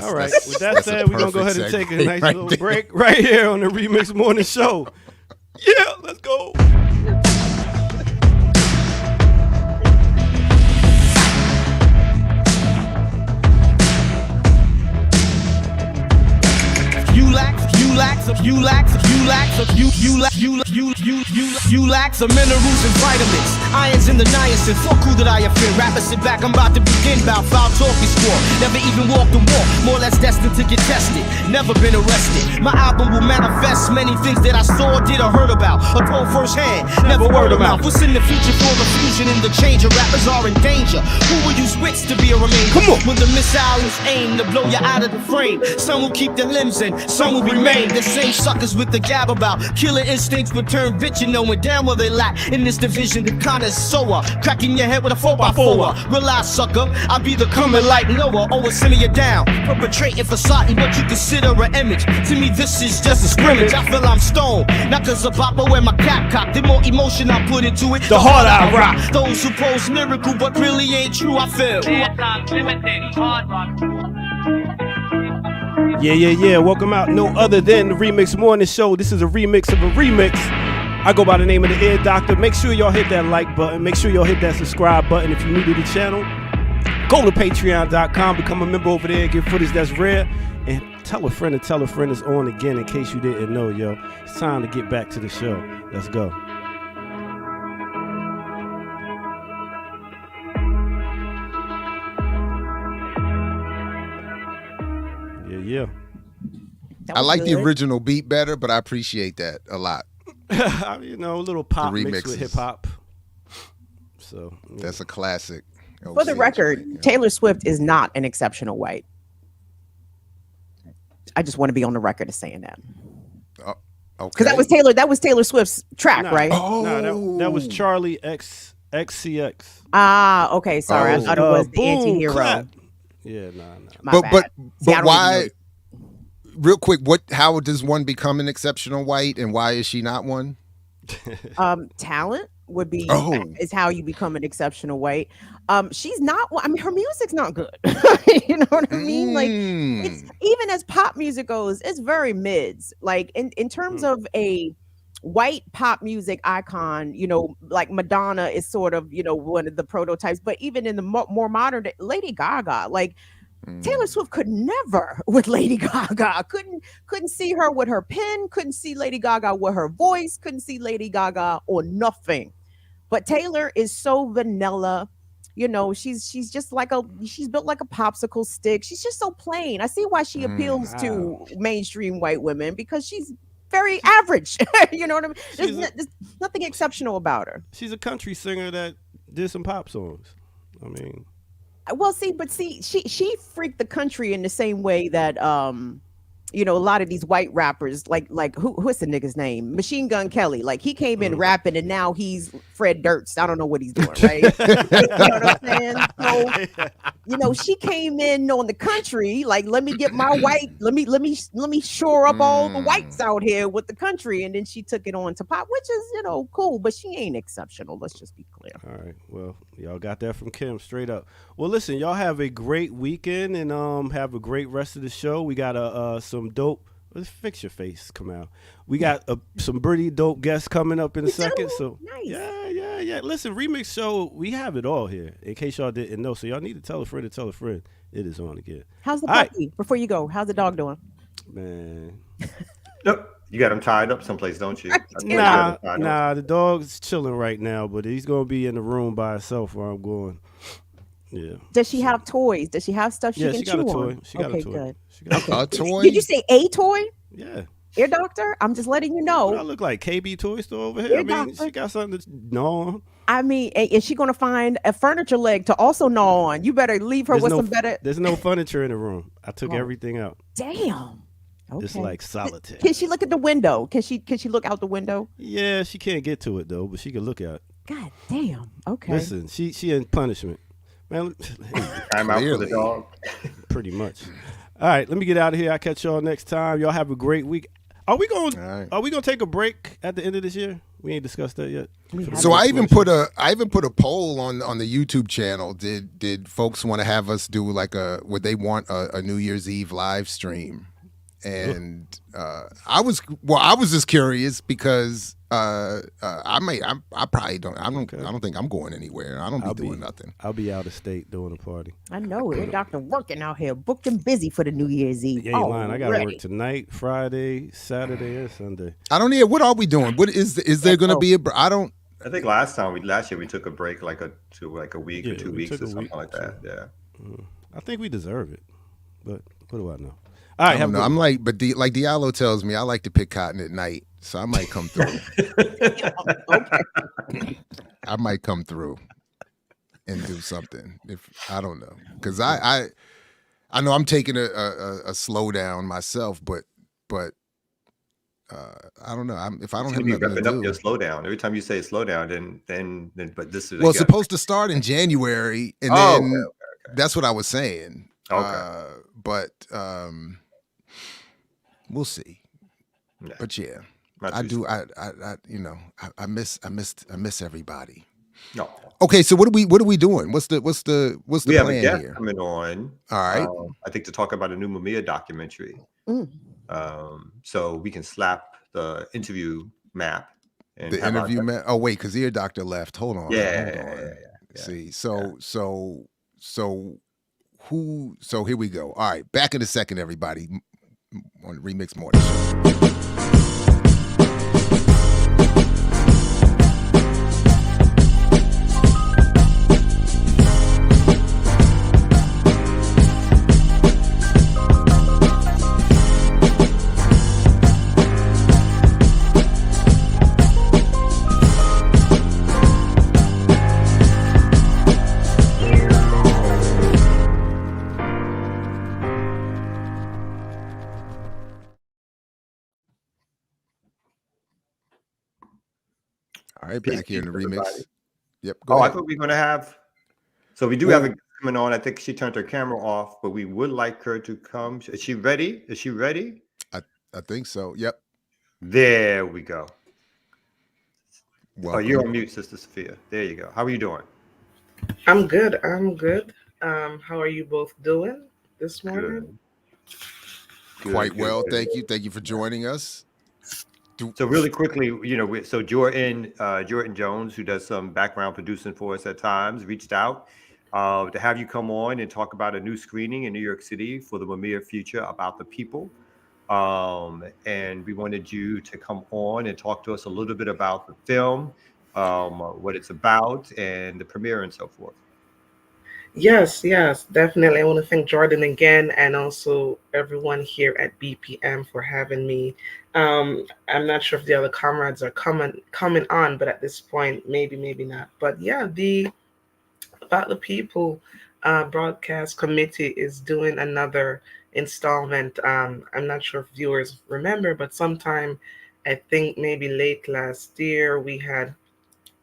All right. With that said, we're going to go ahead and take a nice little break right here on the Remix Morning Show. Yeah, let's go. You lack You lack some minerals and vitamins, irons in the niacin. Fuck who that I offend. Rapper, sit back, I'm about to begin. Bout foul talking score. Never even walked the walk. More or less destined to get tested. Never been arrested. My album will manifest many things that I saw, did, or heard about. Or told firsthand. Never word of mouth. What's in the future for the fusion and the change of rappers are in danger. Who will use wits to be a remainder? Come on. When the missile is aimed to blow you out of the frame. Some will keep their limbs in, some will remain. The same suckers with the gab about killer instincts would turn bitch and knowing damn well they lack in this division. The connoisseur, cracking your head with a 4x4. Realize, sucker, I'll be the coming like Noah. Always sending you down, perpetrating facade what you consider an image. To me, this is just a scrimmage. I feel I'm stoned, not cause of pop, but when my cap cocked. The more emotion I put into it, the harder I rock. Those who pose miracle, but really ain't true, I feel. Yeah. Welcome out. No other than the Remix Morning Show. This is a remix of a remix. I go by the name of the Ear Doctor. Make sure y'all hit that like button. Make sure y'all hit that subscribe button if you're new to the channel. Go to patreon.com. Become a member over there. Get footage that's rare. And tell a friend is on again in case you didn't know, yo. It's time to get back to the show. Let's go. Yeah. I like the original beat better, but I appreciate that a lot. You know, a little pop mixed with hip hop. So that's a classic. For the record, Taylor Swift is not an exceptional white. I just want to be on the record as saying that. Okay. Because that was Taylor Swift's track, right? No, that was Charlie XCX. Ah, okay. Sorry, I thought it was the anti-hero. Clap. Yeah, But why? Real quick, how does one become an exceptional white, and why is she not one? Talent would be is how you become an exceptional white. She's not. I mean, her music's not good. You know what I mean? Like, it's even as pop music goes, it's very mids. Like in terms of a white pop music icon, you know, like Madonna is sort of, you know, one of the prototypes. But even in the more modern day, Lady Gaga, like. Taylor Swift could never with Lady Gaga. Couldn't see her with her pen, couldn't see Lady Gaga with her voice, couldn't see Lady Gaga or nothing. But Taylor is so vanilla. You know, she's just like she's built like a popsicle stick. She's just so plain. I see why she appeals to mainstream white women, because she's very average. You know what I mean? There's nothing exceptional about her. She's a country singer that did some pop songs. I mean, well, she freaked the country in the same way that you know, a lot of these white rappers, like what's the nigga's name? Machine Gun Kelly. Like, he came in rapping and now he's Fred Durst. I don't know what he's doing, right? You know what I'm saying? So, you know, she came in on the country, like, let me get my white, let me shore up all the whites out here with the country, and then she took it on to pop, which is, you know, cool, but she ain't exceptional. Let's just be clear. All right. Well, y'all got that from Kim straight up. Well, listen, y'all have a great weekend and have a great rest of the show. We got some dope. Let's fix your face. Come out. We got some pretty dope guests coming up in a second. So nice. Yeah. Listen, Remix Show, we have it all here. In case y'all didn't know, so y'all need to tell a friend to tell a friend. It is on again. How's the puppy? Before you go, how's the dog doing? Man. Nope. You got him tied up someplace, don't you? Nah. The dog's chilling right now, but he's gonna be in the room by himself where I'm going. Yeah. Does she have toys? Does she have stuff she can chew on? She got a toy. Good. She got a toy. Did you say a toy? Yeah. Ear Doctor, I'm just letting you know. I look like KB Toy Store over here. She got something to gnaw on. I mean, is she going to find a furniture leg to also gnaw on? You better leave her with some better. There's no furniture in the room. I took everything out. Damn. Okay. It's like solitaire. Can she look at the window? Can she look out the window? Yeah, she can't get to it though, but she can look out. God damn. Okay. Listen, she in punishment. Man, I'm out for the dog. Pretty much. All right, let me get out of here. I'll catch y'all next time. Y'all have a great week. Are we gonna take a break at the end of this year? We ain't discussed that yet. So I even put a poll on the YouTube channel. Did folks want to have us do like would they want a New Year's Eve live stream? And I was just curious because I probably don't. I don't think I'm going anywhere. I don't be doing nothing. I'll be out of state doing a party. I know it. Doctor working out here, booked and busy for the New Year's Eve. You ain't lying. I gotta work tonight, Friday, Saturday, and Sunday. I don't know. What are we doing? What is there going to be a? I don't. I think last year we took a break like a week or 2 weeks or something like that. Yeah. I think we deserve it, but what do I know? All right, I'm like, but like Diallo tells me, I like to pick cotton at night, so I might come through. I might come through and do something. If I don't know, because I know I'm taking a slowdown myself, but I don't know. If I don't have nothing to do, up your slowdown. Every time you say slowdown, then but this is it's supposed to start in January, and then okay. That's what I was saying. Okay, but we'll see. Yeah. But yeah, I do. I miss everybody. No. Okay, so what are we doing? What's the plan we have a guest here? coming on. All right. I think to talk about a new Mumia documentary. So we can slap the interview map. And the interview map. Oh wait, because Ear Doctor left. Hold on. Yeah. See, so here we go. All right, back in a second, everybody. On Remix Morning Show. All right, back here in the remix. Everybody. Yep. Go ahead. I thought we were going to have. So we do have a guest coming on. I think she turned her camera off, but we would like her to come. Is she ready? I think so. Yep. There we go. Welcome. Oh, you're on mute, Sister Sophia. There you go. How are you doing? I'm good. How are you both doing this morning? Good. Quite well. Thank you. Thank you for joining us. So really quickly, so Jordan Jones, who does some background producing for us at times, reached out to have you come on and talk about a new screening in New York City for the Mumia Future About the People. And we wanted you to come on and talk to us a little bit about the film, what it's about, and the premiere and so forth. Yes, definitely. I want to thank Jordan again and also everyone here at BPM for having me. I'm not sure if the other comrades are coming on, but at this point, maybe not. But yeah, the About the People broadcast committee is doing another installment. I'm not sure if viewers remember, but sometime, I think maybe late last year, we had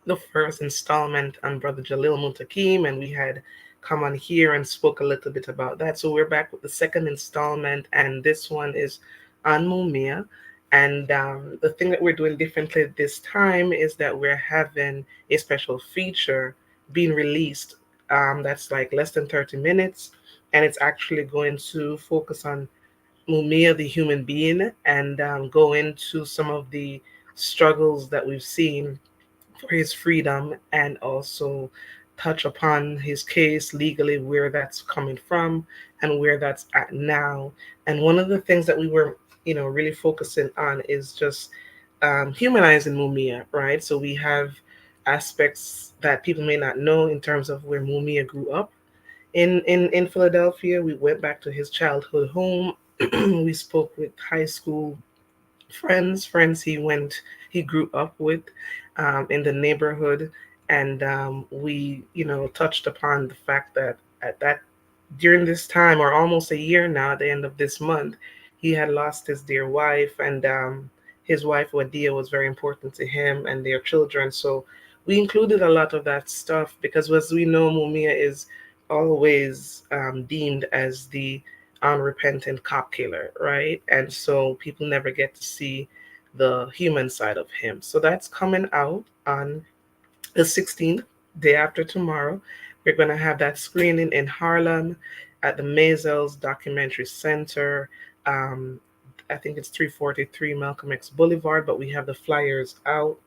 the first installment on Brother Jalil Muntaqim, and we had come on here and spoke a little bit about that. So we're back with the second installment, and this one is on Mumia. And the thing that we're doing differently this time is that we're having a special feature being released that's like less than 30 minutes, and it's actually going to focus on Mumia, the human being, and go into some of the struggles that we've seen for his freedom, and also touch upon his case legally, where that's coming from and where that's at now. And one of the things that we were, really focusing on is just humanizing Mumia, right? So we have aspects that people may not know in terms of where Mumia grew up in Philadelphia. We went back to his childhood home. We spoke with high school friends he grew up with in the neighborhood. And we, touched upon the fact that during this time, or almost a year now, at the end of this month, he had lost his dear wife, and his wife, Wadia, was very important to him and their children. So we included a lot of that stuff because, as we know, Mumia is always deemed as the unrepentant cop killer, right? And so people never get to see the human side of him. So that's coming out on the 16th, day after tomorrow. We're going to have that screening in Harlem at the Maisels Documentary Center. I think it's 343 Malcolm X Boulevard, but we have the flyers out.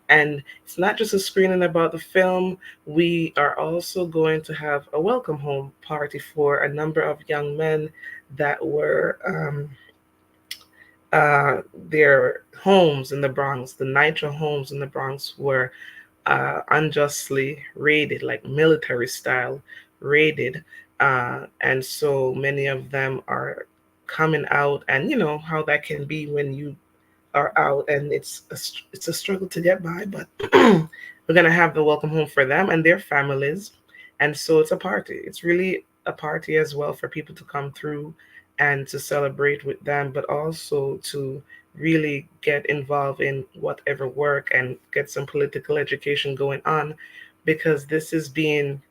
And it's not just a screening about the film. We are also going to have a welcome home party for a number of young men that were their homes in the Bronx, the Nitro homes in the Bronx, were unjustly raided, like military style raided. And so many of them are coming out, and you know how that can be when you are out and it's a struggle to get by, but we're going to have the welcome home for them and their families. And so it's a party. It's really a party as well for people to come through and to celebrate with them, but also to really get involved in whatever work and get some political education going on, because this is being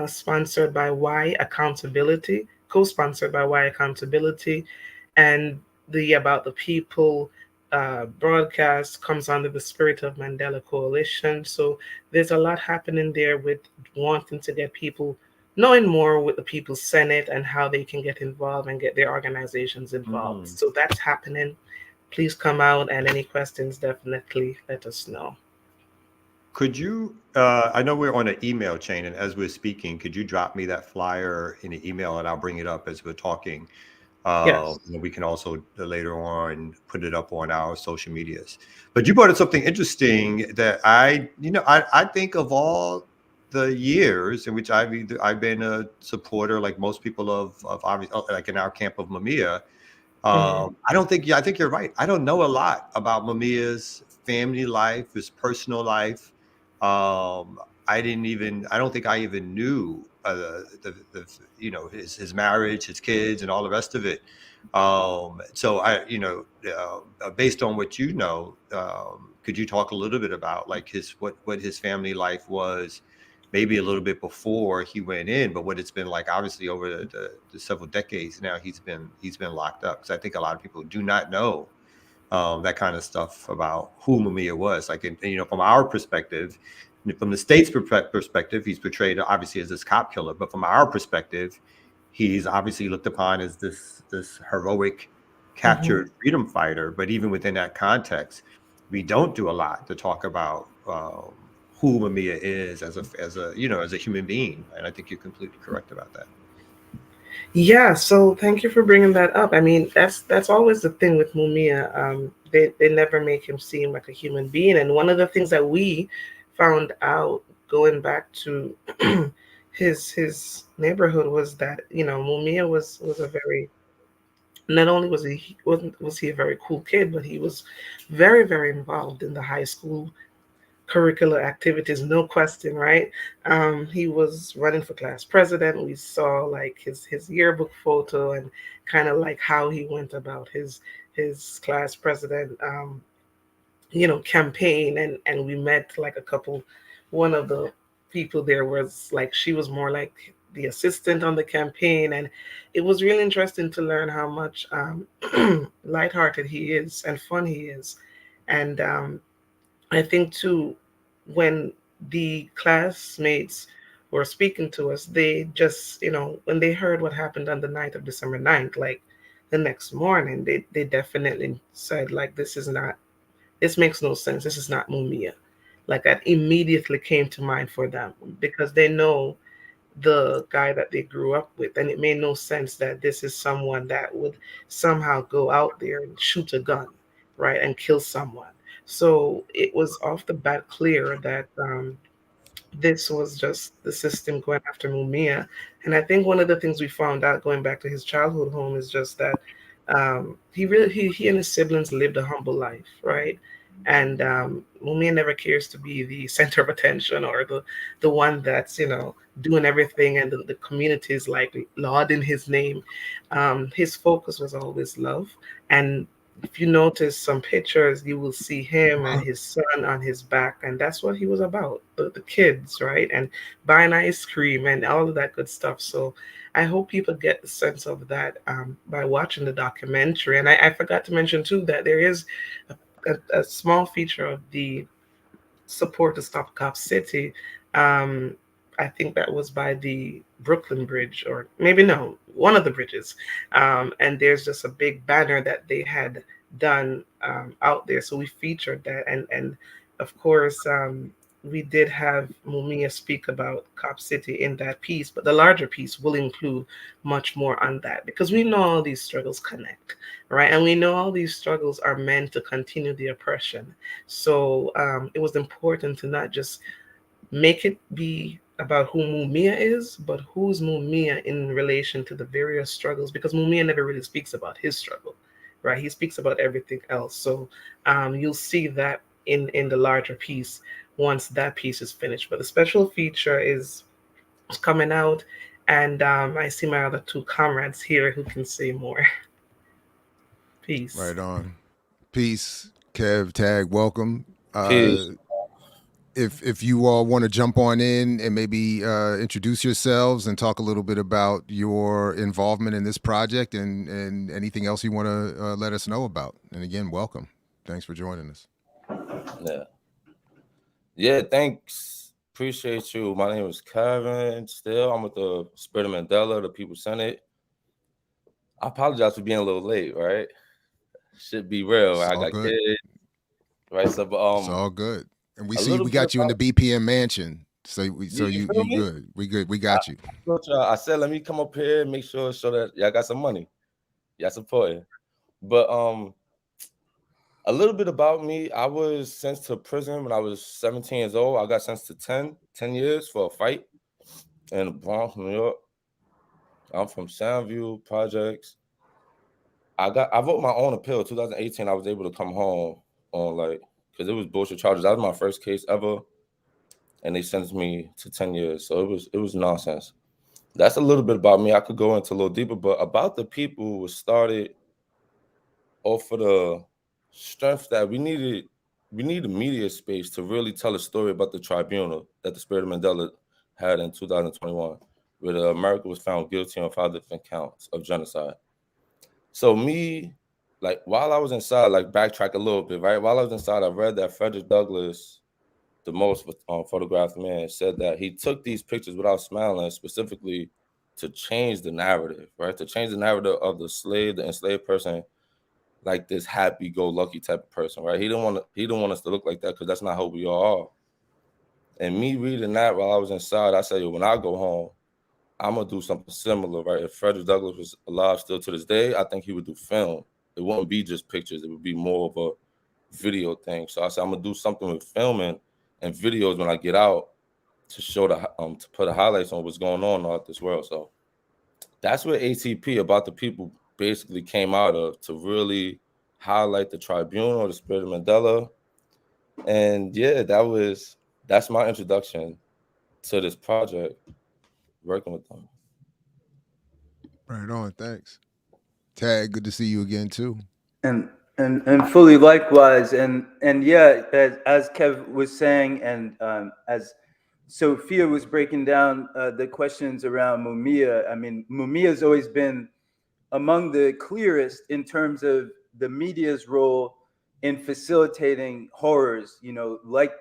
sponsored by Y Accountability, co-sponsored by Y Accountability, and the About the People broadcast comes under the Spirit of Mandela Coalition. So there's a lot happening there with wanting to get people knowing more with the People's Senate and how they can get involved and get their organizations involved. So that's happening. Please come out, and any questions, definitely let us know. Could you, I know we're on an email chain, and as we're speaking, could you drop me that flyer in an email and I'll bring it up as we're talking? Yes. We can also later on put it up on our social medias. But you brought up something interesting that I think of all the years in which I've been a supporter, like most people of like in our camp of Mumia. I think you're right. I don't know a lot about Mumia's family life, his personal life. I don't think I even knew his marriage, his kids, and all the rest of it. So based on what you know, could you talk a little bit about like what his family life was, maybe a little bit before he went in, but what it's been like, obviously over the several decades now he's been locked up? Because I think a lot of people do not know that kind of stuff about who Mumia was. Like, from our perspective, from the state's perspective, he's portrayed obviously as this cop killer, but from our perspective, he's obviously looked upon as this heroic captured freedom fighter. But even within that context, we don't do a lot to talk about who Mumia is as a human being. And I think you're completely correct about that. Yeah, so thank you for bringing that up. I mean, that's always the thing with Mumia. They never make him seem like a human being. And one of the things that we found out going back to his neighborhood was that, Mumia was a very, not only was he a very cool kid, but he was very, very involved in the high school curricular activities, no question, right? He was running for class president. We saw like his yearbook photo and kind of like how he went about his class president campaign, and we met like one of the people there was like, she was more like the assistant on the campaign, and it was really interesting to learn how much lighthearted he is and fun he is. And I think too, when the classmates were speaking to us, they just, when they heard what happened on the night of December 9th, like the next morning, they definitely said like, this makes no sense. This is not Mumia. Like that immediately came to mind for them, because they know the guy that they grew up with, and it made no sense that this is someone that would somehow go out there and shoot a gun, right, and kill someone. So it was off the bat clear that this was just the system going after Mumia. And I think one of the things we found out going back to his childhood home is just that he and his siblings lived a humble life, right? And Mumia never cares to be the center of attention or the one that's doing everything, and the community is like lauding his name. His focus was always love. And if you notice some pictures, you will see him and his son on his back, and that's what he was about, the kids, right? And buying ice cream and all of that good stuff. So I hope people get the sense of that by watching the documentary. And I forgot to mention too that there is a small feature of the Support to Stop Cop City I think that was by the Brooklyn Bridge, or maybe no, one of the bridges. And there's just a big banner that they had done out there. So we featured that. And of course, we did have Mumia speak about Cop City in that piece, but the larger piece will include much more on that, because we know all these struggles connect, right? And we know all these struggles are meant to continue the oppression. So it was important to not just make it be about who Mumia is, but who's Mumia in relation to the various struggles, because Mumia never really speaks about his struggle, right? He speaks about everything else. So you'll see that in the larger piece once that piece is finished. But the special feature is coming out, and I see my other two comrades here who can say more. Peace. Right on. Peace. Kev, Tag, welcome. Peace. If you all want to jump on in and maybe introduce yourselves and talk a little bit about your involvement in this project and anything else you want to let us know about. And again, welcome. Thanks for joining us. Yeah, thanks. Appreciate you. My name is Kevin. Still, I'm with the Spirit of Mandela, the People's Senate. I apologize for being a little late, right? Should be real. I got good. kids. Right. So it's all good. And we see we got you in the BPM mansion. So you good. We good. We got you. I said let me come up here and make sure show that y'all got some money. Y'all supporting. But a little bit about me. I was sentenced to prison when I was 17 years old. I got sentenced to 10 years for a fight in the Bronx, New York. I'm from Soundview Projects. I wrote my own appeal. 2018, I was able to come home on because it was bullshit charges. That was my first case ever, and they sentenced me to 10 years. So it was nonsense. That's a little bit about me. I could go into a little deeper, but about the people was started off of the strength that we need a media space to really tell a story about the tribunal that the Spirit of Mandela had in 2021, where America was found guilty on 5 different counts of genocide. So me, while I was inside, backtrack a little bit, right? While I was inside, I read that Frederick Douglass, the most photographed man, said that he took these pictures without smiling, specifically to change the narrative, right? To change the narrative of the enslaved person, like this happy-go-lucky type of person, right? He didn't want us to look like that, because that's not who we all are. And me reading that while I was inside, I said, when I go home, I'm gonna do something similar, right? If Frederick Douglass was alive still to this day, I think he would do film. It wouldn't be just pictures. It would be more of a video thing. So I said, I'm gonna do something with filming and videos when I get out to show to put the highlights on what's going on out this world. So that's what ATP, About the People, basically came out of, to really highlight the tribunal, the Spirit of Mandela. And yeah, that's my introduction to this project, working with them. Right on, thanks. Tag, good to see you again too. And fully likewise. And yeah, as Kev was saying, and as Sophia was breaking down the questions around Mumia, I mean, Mumia has always been among the clearest in terms of the media's role in facilitating horrors, like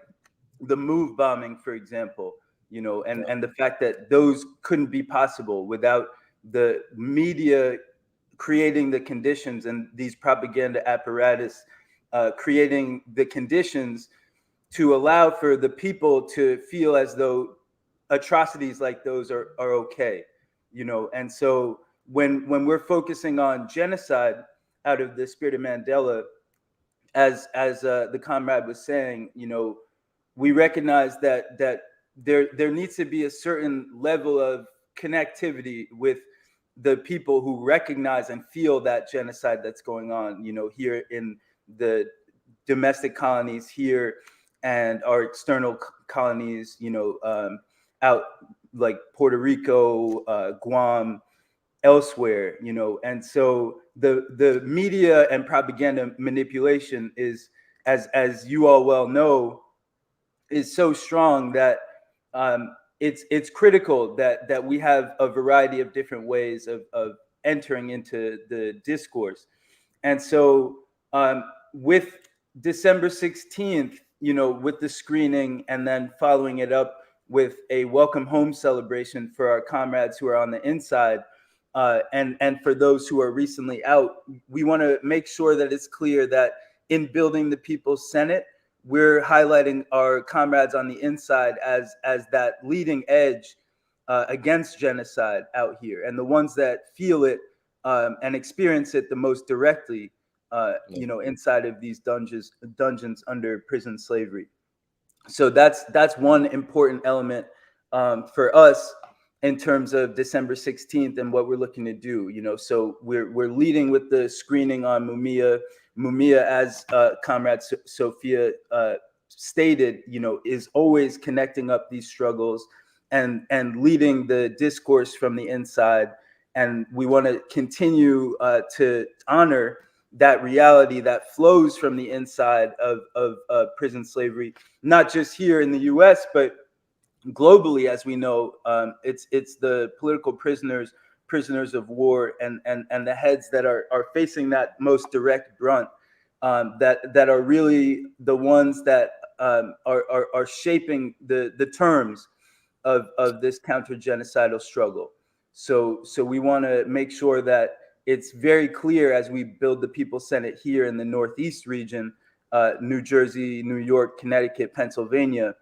the MOVE bombing, for example, and the fact that those couldn't be possible without the media creating the conditions and these propaganda apparatus creating the conditions to allow for the people to feel as though atrocities like those are okay, and so when we're focusing on genocide out of the Spirit of Mandela, as the comrade was saying, we recognize that there needs to be a certain level of connectivity with the people who recognize and feel that genocide that's going on, here in the domestic colonies here and our external colonies, out like Puerto Rico, Guam, elsewhere, and so the media and propaganda manipulation is, as you all well know, is so strong that it's critical that we have a variety of different ways of entering into the discourse. And so with December 16th, with the screening and then following it up with a welcome home celebration for our comrades who are on the inside. And for those who are recently out, we want to make sure that it's clear that in building the People's Senate, we're highlighting our comrades on the inside as that leading edge against genocide out here, and the ones that feel it and experience it the most directly, inside of these dungeons under prison slavery. So that's one important element for us in terms of December 16th and what we're looking to do. So we're leading with the screening on Mumia. Mumia, as Comrade Sophia stated, is always connecting up these struggles and leading the discourse from the inside. And we want to continue to honor that reality that flows from the inside of prison slavery, not just here in the U.S., but globally. As we know, it's the political prisoners of war, and the heads that are facing that most direct brunt, that are really the ones that are shaping the terms of this counter-genocidal struggle. So we want to make sure that it's very clear as we build the People's Senate here in the Northeast region, New Jersey, New York, Connecticut, Pennsylvania,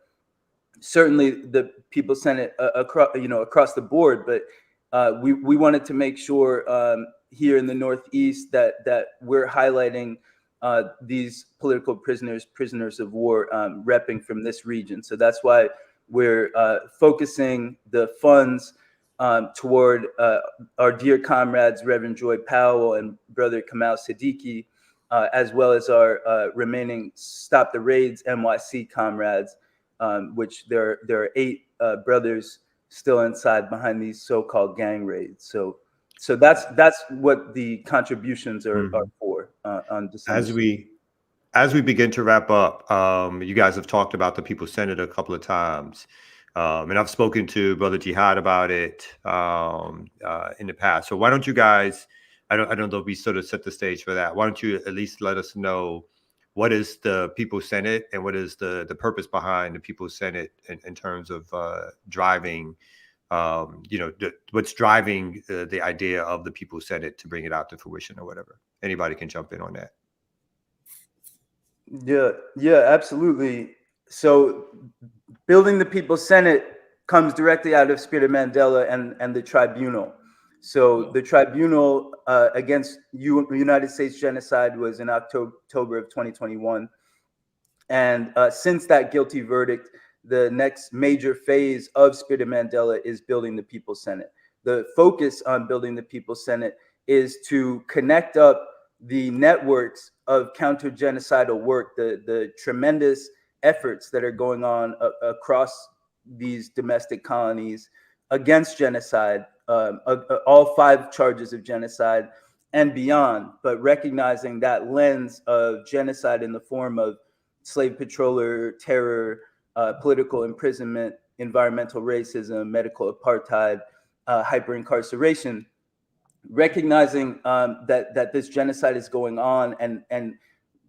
certainly the People's Senate across the board, but we wanted to make sure here in the Northeast that we're highlighting these political prisoners of war, repping from this region. So that's why we're focusing the funds toward our dear comrades, Reverend Joy Powell and Brother Kamal Siddiqui, as well as our remaining Stop the Raids NYC comrades, which there are 8 brothers still inside behind these so-called gang raids. So that's what the contributions are for on December. As we begin to wrap up, you guys have talked about the People's Senate a couple of times. And I've spoken to Brother Jihad about it in the past. So why don't you guys, I don't know if we sort of set the stage for that. Why don't you at least let us know what is the People's Senate and what is the purpose behind the People's Senate in terms of driving, what's driving the idea of the People's Senate to bring it out to fruition or whatever. Anybody can jump in on that. Yeah, absolutely. So building the People's Senate comes directly out of Spirit of Mandela and the tribunal. So the tribunal against United States genocide was in October of 2021. And since that guilty verdict, the next major phase of Spirit of Mandela is building the People's Senate. The focus on building the People's Senate is to connect up the networks of counter-genocidal work, the tremendous efforts that are going on across these domestic colonies against genocide, all 5 charges of genocide and beyond, but recognizing that lens of genocide in the form of slave patroller, terror, political imprisonment, environmental racism, medical apartheid, hyperincarceration, recognizing that this genocide is going on and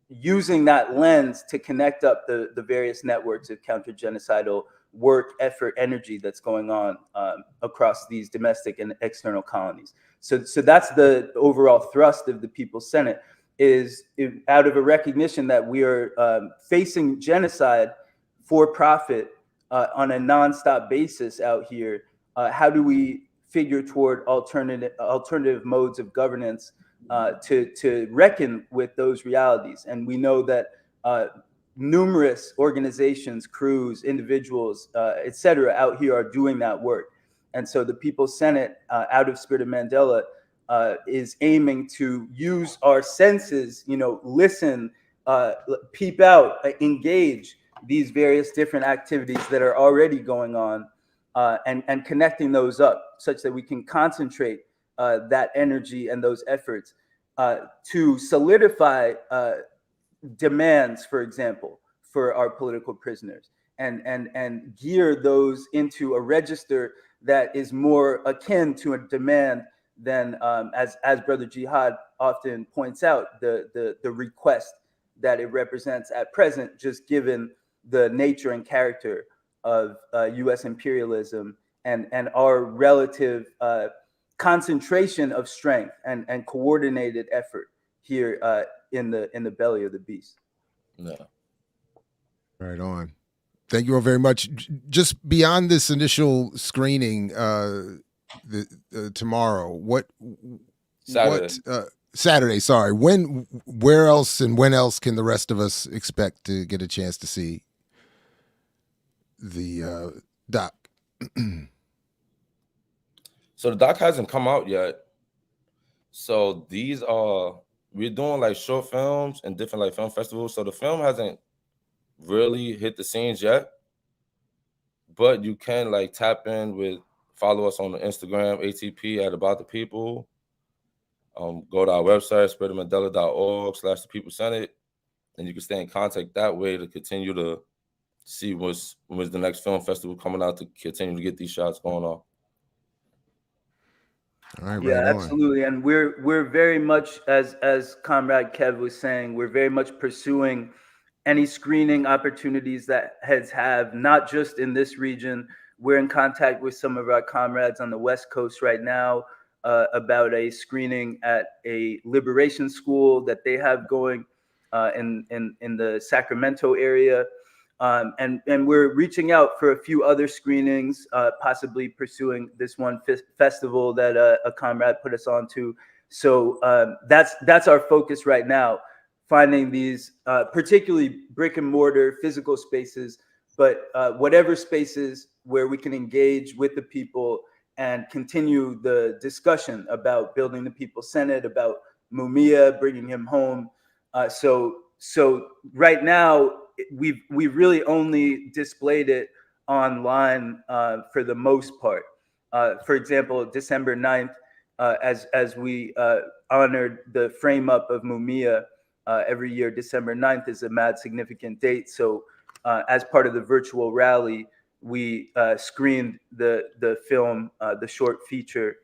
using that lens to connect up the various networks of counter-genocidal work, effort, energy that's going on across these domestic and external colonies. So that's the overall thrust of the People's Senate, is out of a recognition that we are facing genocide for profit on a nonstop basis out here. How do we figure toward alternative modes of governance to reckon with those realities? And we know that numerous organizations, crews, individuals, et cetera, out here are doing that work. And so the People's Senate, out of Spirit of Mandela, is aiming to use our senses, listen, peep out, engage these various different activities that are already going on, and connecting those up such that we can concentrate that energy and those efforts to solidify demands, for example, for our political prisoners, and gear those into a register that is more akin to a demand than, as Brother Jihad often points out, the request that it represents at present, just given the nature and character of U.S. imperialism and our relative concentration of strength and coordinated effort here in the belly of the beast. No. Right on. Thank you all very much. Just beyond this initial screening, tomorrow, Saturday, sorry. Where else and when else can the rest of us expect to get a chance to see the doc? So the doc hasn't come out yet. So we're doing like short films and different like film festivals. So the film hasn't really hit the scenes yet, but you can like tap in follow us on the Instagram, ATP at About the People. Go to our website, spreadthemandela.org/The People Senate, and you can stay in contact that way to continue to see when's the next film festival coming out to continue to get these shots going on. All right, yeah, absolutely. And we're very much, as Comrade Kev was saying, we're very much pursuing any screening opportunities that heads have, not just in this region. We're in contact with some of our comrades on the West Coast right now about a screening at a liberation school that they have going in the Sacramento area. And we're reaching out for a few other screenings, possibly pursuing this one festival that a comrade put us on to. So that's our focus right now, finding these particularly brick and mortar physical spaces, but whatever spaces where we can engage with the people and continue the discussion about building the People's Senate, about Mumia, bringing him home. So right now, we've really only displayed it online for the most part. For example, December 9th, as we honored the frame up of Mumia every year, December 9th is a mad significant date. So as part of the virtual rally, we screened the film, the short feature,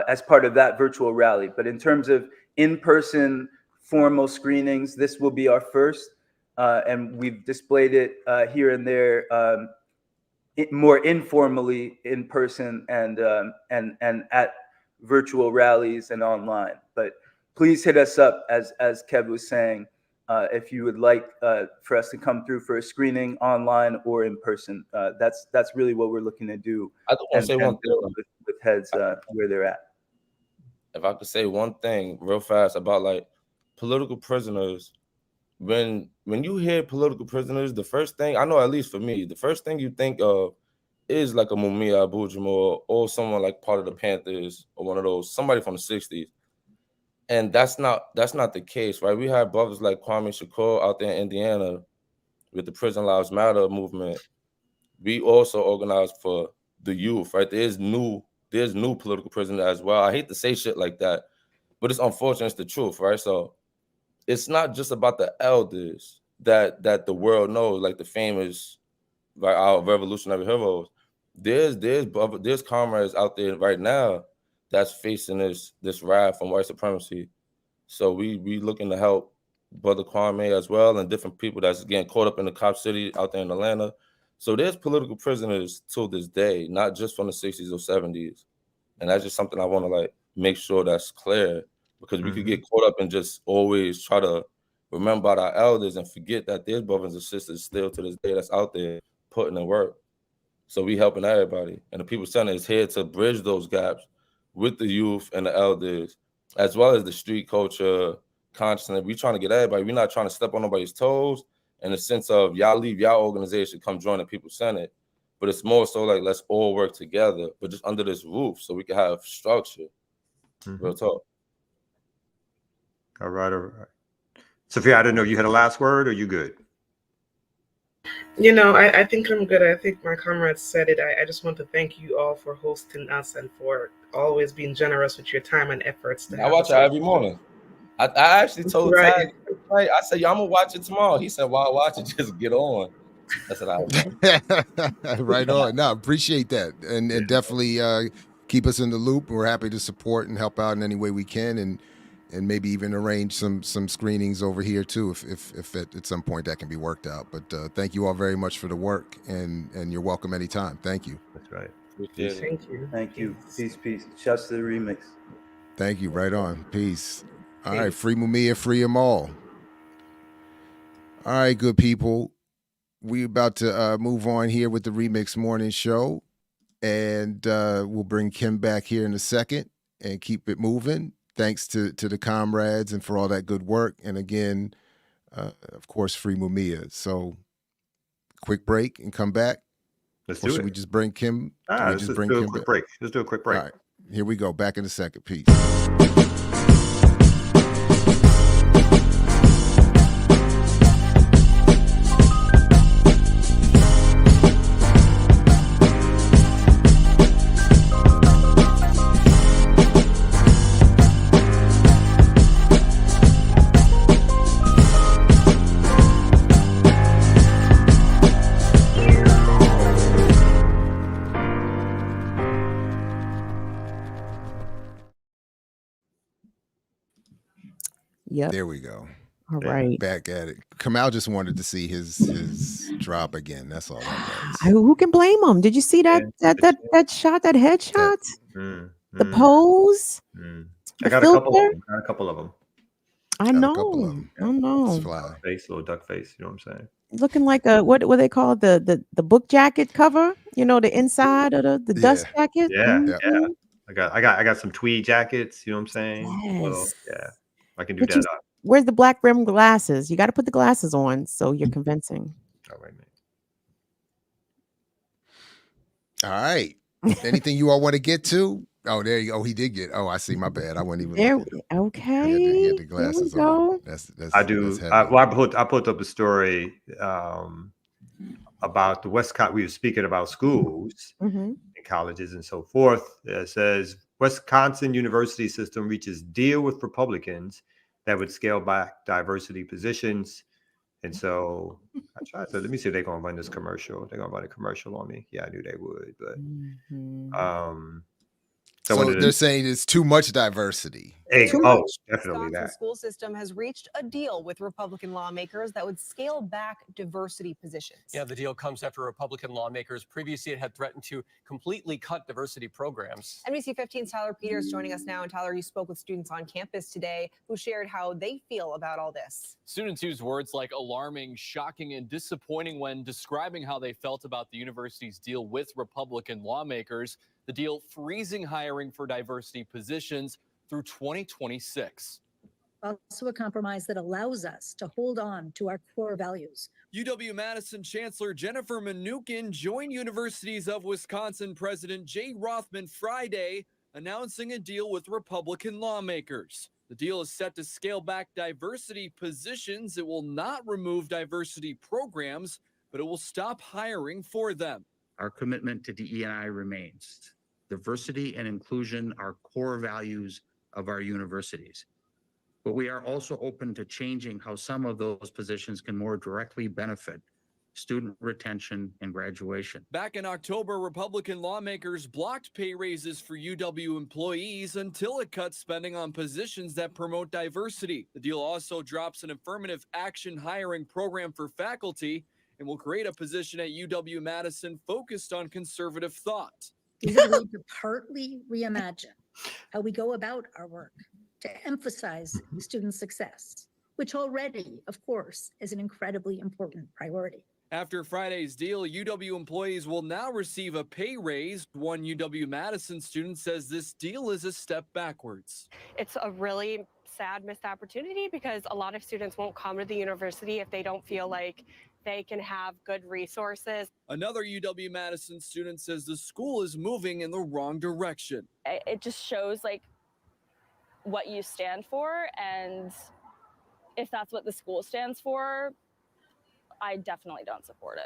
as part of that virtual rally. But in terms of in-person formal screenings, this will be our first. And we've displayed it here and there, more informally in person and at virtual rallies and online. But please hit us up, as Kev was saying, if you would like for us to come through for a screening online or in person. That's really what we're looking to do. I just want to say one thing with heads where they're at. If I could say one thing real fast about like political prisoners. When you hear political prisoners, the first thing, I know at least for me, the first thing you think of is like a Mumia Abu-Jamal or someone like part of the Panthers or one of those, somebody from the 60s. And that's not the case, right? We have brothers like Kwame Shakur out there in Indiana with the Prison Lives Matter movement. We also organized for the youth, right? There's new political prisoners as well. I hate to say shit like that, but it's unfortunate, it's the truth, right? So it's not just about the elders that the world knows, like the famous, like our revolutionary heroes. There's comrades out there right now that's facing this wrath from white supremacy. So we looking to help Brother Kwame as well and different people that's getting caught up in the cop city out there in Atlanta. So there's political prisoners till this day, not just from the 60s or 70s. And that's just something I want to like make sure that's clear. Because we could get caught up and just always try to remember about our elders and forget that there's brothers and sisters still to this day that's out there putting in work. So we helping everybody. And the People's Center is here to bridge those gaps with the youth and the elders, as well as the street culture, consciousness. We trying to get everybody. We're not trying to step on nobody's toes in the sense of y'all leave y'all organization, come join the People's Senate. But it's more so like, let's all work together, but just under this roof so we can have structure. Real talk. All right. Sophia, I don't know, you had a last word or you good? You know, I think I'm good. I think my comrades said it. I just want to thank you all for hosting us and for always being generous with your time and efforts. I watch it every morning. I actually told Ty, I said, yo, I'm going to watch it tomorrow. He said, why watch it? Just get on. That's what I was Right on. No, appreciate that. And definitely keep us in the loop. We're happy to support and help out in any way we can. maybe even arrange some screenings over here too, if at some point that can be worked out. But thank you all very much for the work, and you're welcome anytime. Thank you. That's right. Thank you. Thank you. Peace. Shouts to the remix. Thank you. Right on. Peace. All right. Free Mumia, free them all. All right, good people. We're about to move on here with the Remix Morning Show, and we'll bring Kim back here in a second and keep it moving. Thanks to the comrades and for all that good work. And again, of course, free Mumia. So quick break and come back. Let's do it. Should we just bring Kim? Let's just do a quick break. Let's do a quick break. All right. Here we go. Back in a second. Peace. Yep. There we go. All right. Back at it. Kamal just wanted to see his drop again. That's all that was. Who can blame him? Did you see that shot, that headshot? The pose? I got a couple of them. I know. Fly. Face, little duck face. You know what I'm saying? Looking like a what they call it? The book jacket cover. You know, the inside of the dust jacket. Yeah, yeah. I got some tweed jackets. You know what I'm saying? Yes. So, yeah. I can do that. Where's the black rim glasses? You got to put the glasses on so you're convincing. All right, man. All right. Anything you all want to get to? Oh, there you go. Oh, he did get. Oh, I see. My bad. I wasn't even. There. Okay. He had the glasses on. That's I do. I put up a story about the Wisconsin. We were speaking about schools and colleges and so forth. It says Wisconsin university system reaches deal with Republicans that would scale back diversity positions. And so I tried to, let me see if they're going to run this commercial. They're going to run a commercial on me. Yeah, I knew they would, but so they're saying it's too much diversity. Definitely Wisconsin that. School system has reached a deal with Republican lawmakers that would scale back diversity positions. Yeah, the deal comes after Republican lawmakers previously had threatened to completely cut diversity programs. NBC 15's Tyler Peters joining us now. And Tyler, you spoke with students on campus today who shared how they feel about all this. Students used words like alarming, shocking, and disappointing when describing how they felt about the university's deal with Republican lawmakers. The deal freezing hiring for diversity positions through 2026. Also a compromise that allows us to hold on to our core values. UW-Madison Chancellor Jennifer Mnookin joined Universities of Wisconsin President Jay Rothman Friday, announcing a deal with Republican lawmakers. The deal is set to scale back diversity positions. It will not remove diversity programs, but it will stop hiring for them. Our commitment to DE&I remains. Diversity and inclusion are core values of our universities. But we are also open to changing how some of those positions can more directly benefit student retention and graduation. Back in October, Republican lawmakers blocked pay raises for UW employees until it cut spending on positions that promote diversity. The deal also drops an affirmative action hiring program for faculty and will create a position at UW-Madison focused on conservative thought. These are going to partly reimagine how we go about our work to emphasize student success, which already, of course, is an incredibly important priority. After Friday's deal, UW employees will now receive a pay raise. One UW-Madison student says this deal is a step backwards. It's a really sad missed opportunity because a lot of students won't come to the university if they don't feel like they can have good resources. Another UW-Madison student says the school is moving in the wrong direction. It just shows like what you stand for, and if that's what the school stands for, I definitely don't support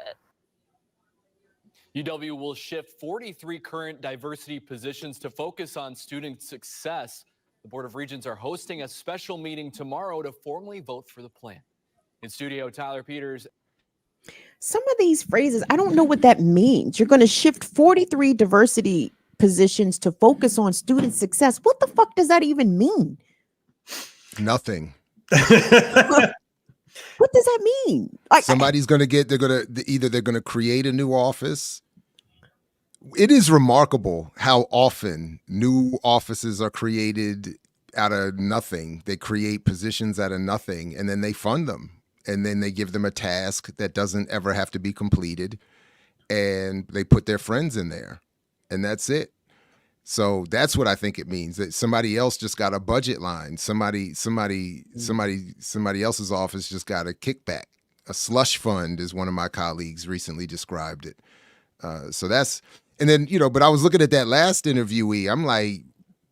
it. UW will shift 43 current diversity positions to focus on student success. The Board of Regents are hosting a special meeting tomorrow to formally vote for the plan. In studio, Tyler Peters. Some of these phrases, I don't know what that means. You're going to shift 43 diversity positions to focus on student success. What the fuck does that even mean? nothing. What does that mean? Like, somebody's going to get, they're going to create a new office. It is remarkable how often new offices are created out of nothing. They create positions out of nothing, and then they fund them. And then they give them a task that doesn't ever have to be completed. And they put their friends in there. And that's it. So that's what I think it means, that somebody else just got a budget line. Somebody else's office just got a kickback. A slush fund, as one of my colleagues recently described it. So that's, and then, but I was looking at that last interviewee. I'm like,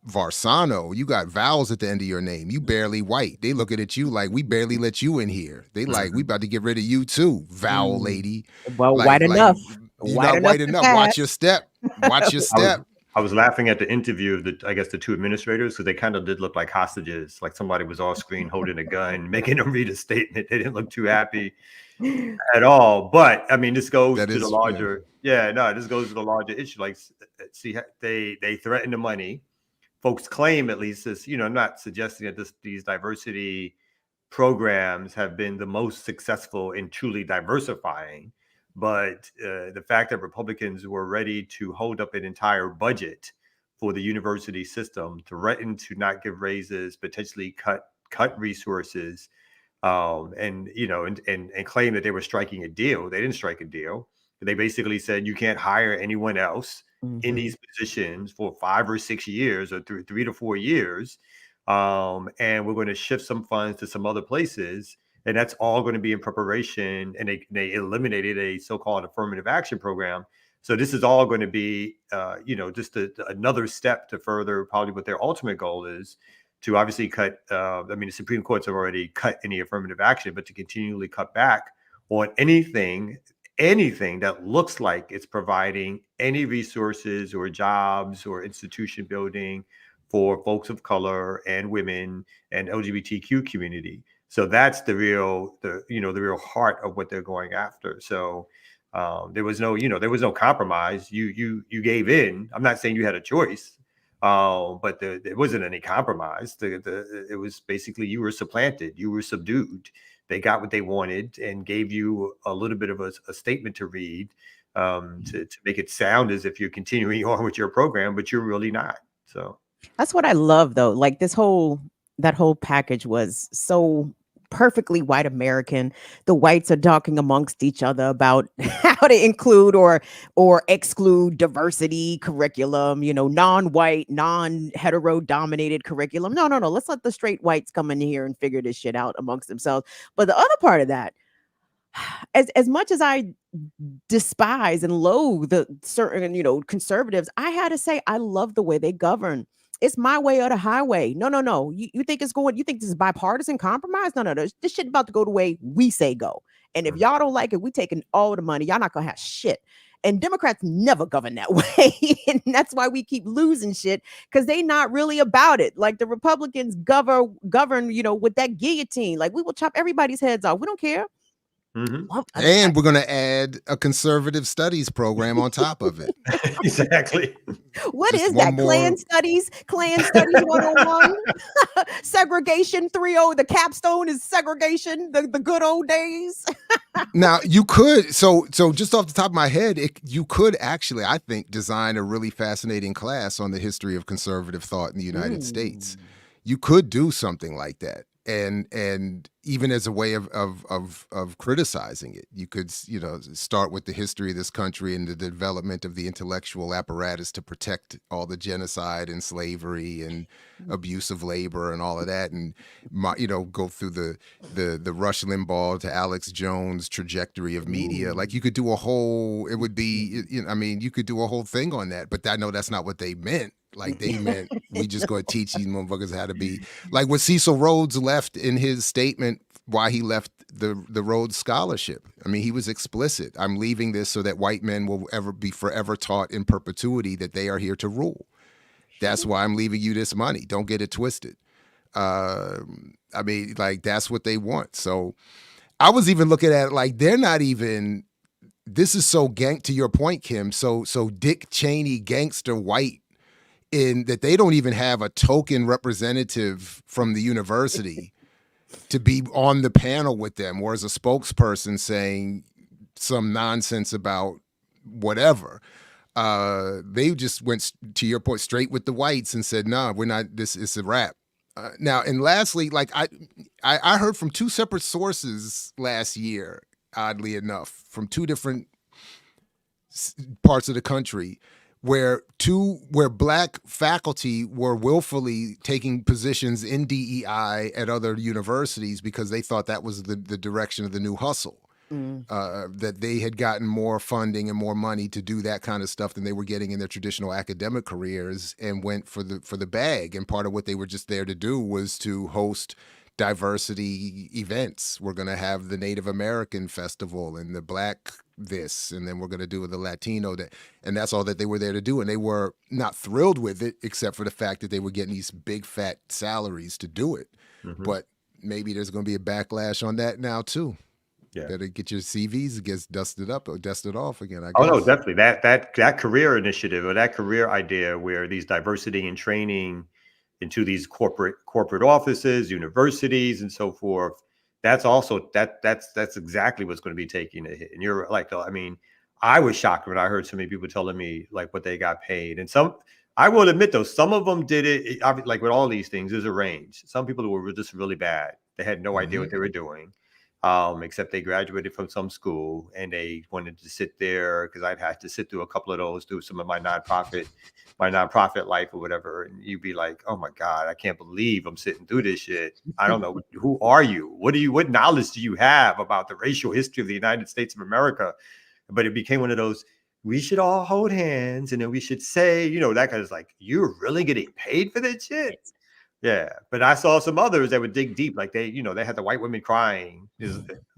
Varsano, you got vowels at the end of your name. You barely white. They looking at you like, we barely let you in here. They like, we about to get rid of you too, vowel lady. Well, white enough. You're not white enough. Watch your step. Watch your step. I was laughing at the interview of the two administrators, because they kind of did look like hostages. Like somebody was off screen holding a gun, making them read a statement. They didn't look too happy at all. But I mean, this goes to the larger. This goes to the larger issue. Like, see, they threaten the money. Folks claim, at least, this. I'm not suggesting that these diversity programs have been the most successful in truly diversifying. But the fact that Republicans were ready to hold up an entire budget for the university system, threaten to not give raises, potentially cut resources, and claim that they were striking a deal. They didn't strike a deal. They basically said you can't hire anyone else in these positions for 5 or 6 years, or 3 to 4 years, and we're going to shift some funds to some other places. And that's all going to be in preparation. And they eliminated a so-called affirmative action program. So this is all going to be, just another step to further probably what their ultimate goal is, to obviously cut. The Supreme Courts have already cut any affirmative action, but to continually cut back on anything that looks like it's providing any resources or jobs or institution building for folks of color and women and LGBTQ community. So that's the real heart of what they're going after. So there was no compromise. You gave in. I'm not saying you had a choice, but there wasn't any compromise. It was basically, you were supplanted, you were subdued. They got what they wanted and gave you a little bit of a statement to read, to make it sound as if you're continuing on with your program, but you're really not. So that's what I love, though. Like that whole package was so perfectly white American. The whites are talking amongst each other about how to include or exclude diversity curriculum, non-white, non-hetero dominated curriculum. No. Let's let the straight whites come in here and figure this shit out amongst themselves. But the other part of that, as much as I despise and loathe the certain, conservatives, I had to say, I love the way they govern. It's my way or the highway. No. You think you think this is bipartisan compromise? No. This shit about to go the way we say go. And if y'all don't like it, we taking all the money. Y'all not gonna have shit. And Democrats never govern that way. And that's why we keep losing shit, because they not really about it. Like the Republicans govern, with that guillotine. Like, we will chop everybody's heads off. We don't care. Mm-hmm. And we're going to add a conservative studies program on top of it. Exactly. What is that? Klan Studies 101. Segregation 3.0. The capstone is segregation, the good old days. Now, you could, so just off the top of my head, you could actually, I think, design a really fascinating class on the history of conservative thought in the United States. You could do something like that. And even as a way of criticizing it, you could, start with the history of this country and the development of the intellectual apparatus to protect all the genocide and slavery and abuse of labor and all of that, and go through the Rush Limbaugh to Alex Jones trajectory of media. Like, you could do a whole. It would be, you could do a whole thing on that. But I know that's not what they meant. Like, they meant we just going to teach these motherfuckers how to be like what Cecil Rhodes left in his statement why he left the Rhodes Scholarship. I mean, he was explicit. I'm leaving this so that white men will be forever taught in perpetuity that they are here to rule. That's why I'm leaving you this money. Don't get it twisted. I mean, like, that's what they want. So I was even looking at it like, they're not even. This is so to your point, Kim. So Dick Cheney, gangster white, in that they don't even have a token representative from the university to be on the panel with them, or as a spokesperson saying some nonsense about whatever. They just went, to your point, straight with the whites and said, "No, we're not. This is a wrap." Now, and lastly, like I heard from two separate sources last year, oddly enough, from two different parts of the country, where Black faculty were willfully taking positions in DEI at other universities because they thought that was the direction of the new hustle. That they had gotten more funding and more money to do that kind of stuff than they were getting in their traditional academic careers, and went for the bag. And part of what they were just there to do was to host diversity events. We're going to have the Native American festival and the Black this, and then we're going to do the Latino that, and that's all that they were there to do. And they were not thrilled with it, except for the fact that they were getting these big fat salaries to do it. But maybe there's going to be a backlash on that now too. Yeah, better get your CVs gets dusted up or dusted off again. I guess. Oh no, definitely that career initiative or that career idea where these diversity and training into these corporate offices, universities, and so forth. That's also that's exactly what's going to be taking a hit. And you're like, I mean, I was shocked when I heard so many people telling me like what they got paid, and some. I will admit though, some of them did it like with all these things. There's a range. Some people who were just really bad. They had no idea what they were doing. Except they graduated from some school and they wanted to sit there because I'd had to sit through a couple of those, do some of my nonprofit life or whatever. And you'd be like, oh my God, I can't believe I'm sitting through this shit. I don't know. Who are you? What knowledge do you have about the racial history of the United States of America? But it became one of those, we should all hold hands and then we should say, that kind of like, you're really getting paid for that shit? Yeah, but I saw some others that would dig deep, like they had the white women crying.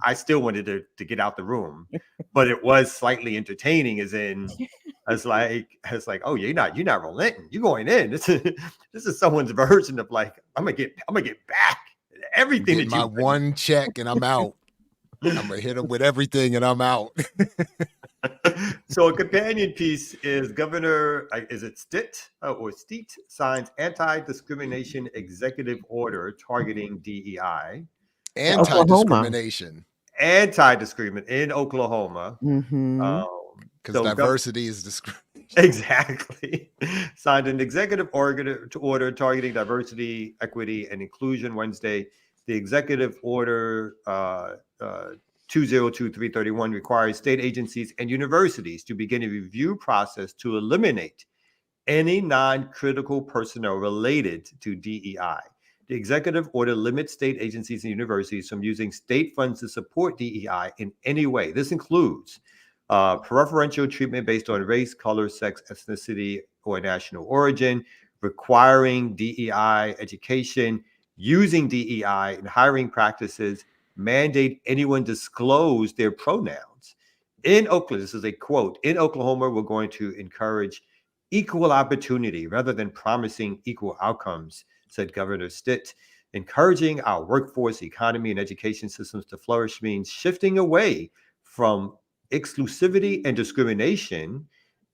I still wanted to get out the room, but it was slightly entertaining. As like, oh, you're not relenting. You're going in. This is someone's version of like, I'm gonna get back everything. Get my one check and I'm out. I'm gonna hit them with everything and I'm out. So a companion piece is Governor, is it Stitt or Steet signs anti-discrimination executive order targeting DEI. Anti-discrimination in Oklahoma. Because diversity is discrimination. Exactly. Signed an executive order targeting diversity, equity, and inclusion Wednesday. The executive order 202331 requires state agencies and universities to begin a review process to eliminate any non-critical personnel related to DEI. The executive order limits state agencies and universities from using state funds to support DEI in any way. This includes preferential treatment based on race, color, sex, ethnicity, or national origin, requiring DEI education, using DEI in hiring practices, mandate anyone disclose their pronouns. In Oakland, this is a quote, in Oklahoma, we're going to encourage equal opportunity rather than promising equal outcomes, said Governor Stitt. Encouraging our workforce, economy, and education systems to flourish means shifting away from exclusivity and discrimination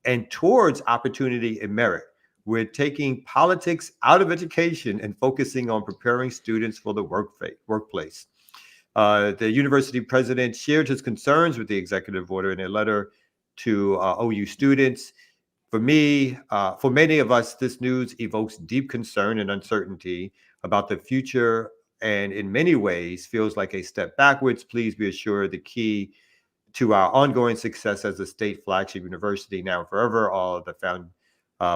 and towards opportunity and merit. We're taking politics out of education and focusing on preparing students for the workplace. The university president shared his concerns with the executive order in a letter to OU students. For many of us, this news evokes deep concern and uncertainty about the future, and in many ways feels like a step backwards. Please be assured the key to our ongoing success as a state flagship university now and forever, all of the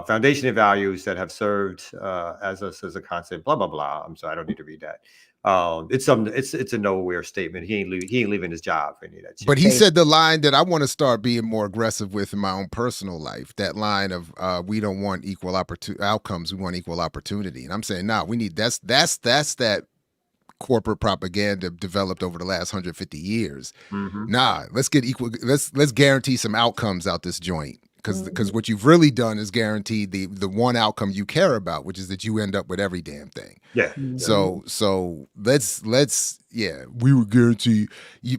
foundation and values that have served as us as a concept, blah, blah, blah. I'm sorry, I don't need to read that. It's a nowhere statement. He ain't leaving his job for any of that shit. But he said the line that I want to start being more aggressive with in my own personal life. That line of we don't want equal outcomes, we want equal opportunity. And I'm saying, nah, we need that's that corporate propaganda developed over the last 150 years. Nah, let's get equal. Let's guarantee some outcomes out this joint. Because what you've really done is guaranteed the one outcome you care about, which is that you end up with every damn thing. Yeah. So let's we will guarantee you,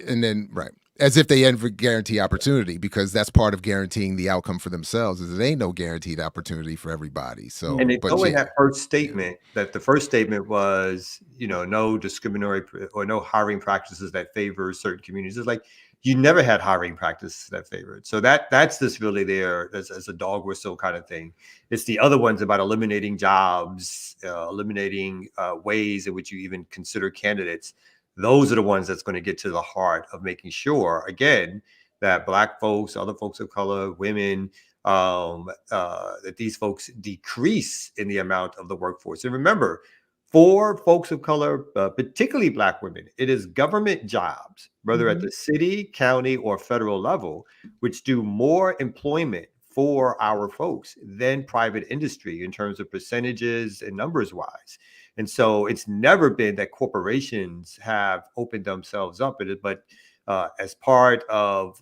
and then right. as if they ever guarantee opportunity, because that's part of guaranteeing the outcome for themselves. Is it ain't no guaranteed opportunity for everybody. So, and they go in that first statement that the first statement was, no discriminatory or no hiring practices that favor certain communities. It's like you never had hiring practices that favored. So that's just really there as a dog whistle kind of thing. It's the other ones about eliminating jobs, eliminating ways in which you even consider candidates. Those are the ones that's going to get to the heart of making sure, again, that Black folks, other folks of color, women, that these folks decrease in the amount of the workforce. And remember, for folks of color, particularly Black women, it is government jobs, whether at the city, county, or federal level, which do more employment for our folks than private industry in terms of percentages and numbers wise. And so it's never been that corporations have opened themselves up, but as part of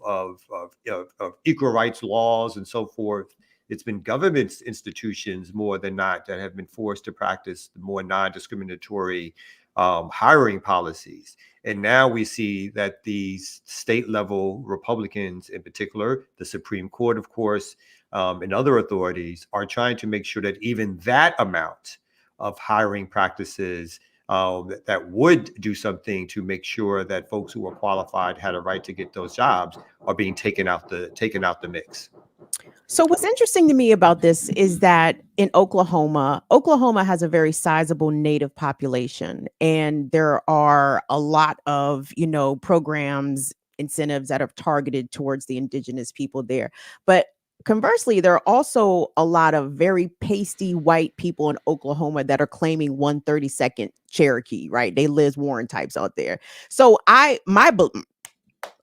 equal rights laws and so forth, it's been government institutions more than not that have been forced to practice more non-discriminatory hiring policies. And now we see that these state level Republicans in particular, the Supreme Court, of course, and other authorities are trying to make sure that even that amount of hiring practices that would do something to make sure that folks who are qualified had a right to get those jobs are being taken out the mix. So what's interesting to me about this is that in Oklahoma has a very sizable Native population, and there are a lot of, programs, incentives that are targeted towards the indigenous people there. But conversely, there are also a lot of very pasty white people in Oklahoma that are claiming 132nd Cherokee, right? They Liz Warren types out there. So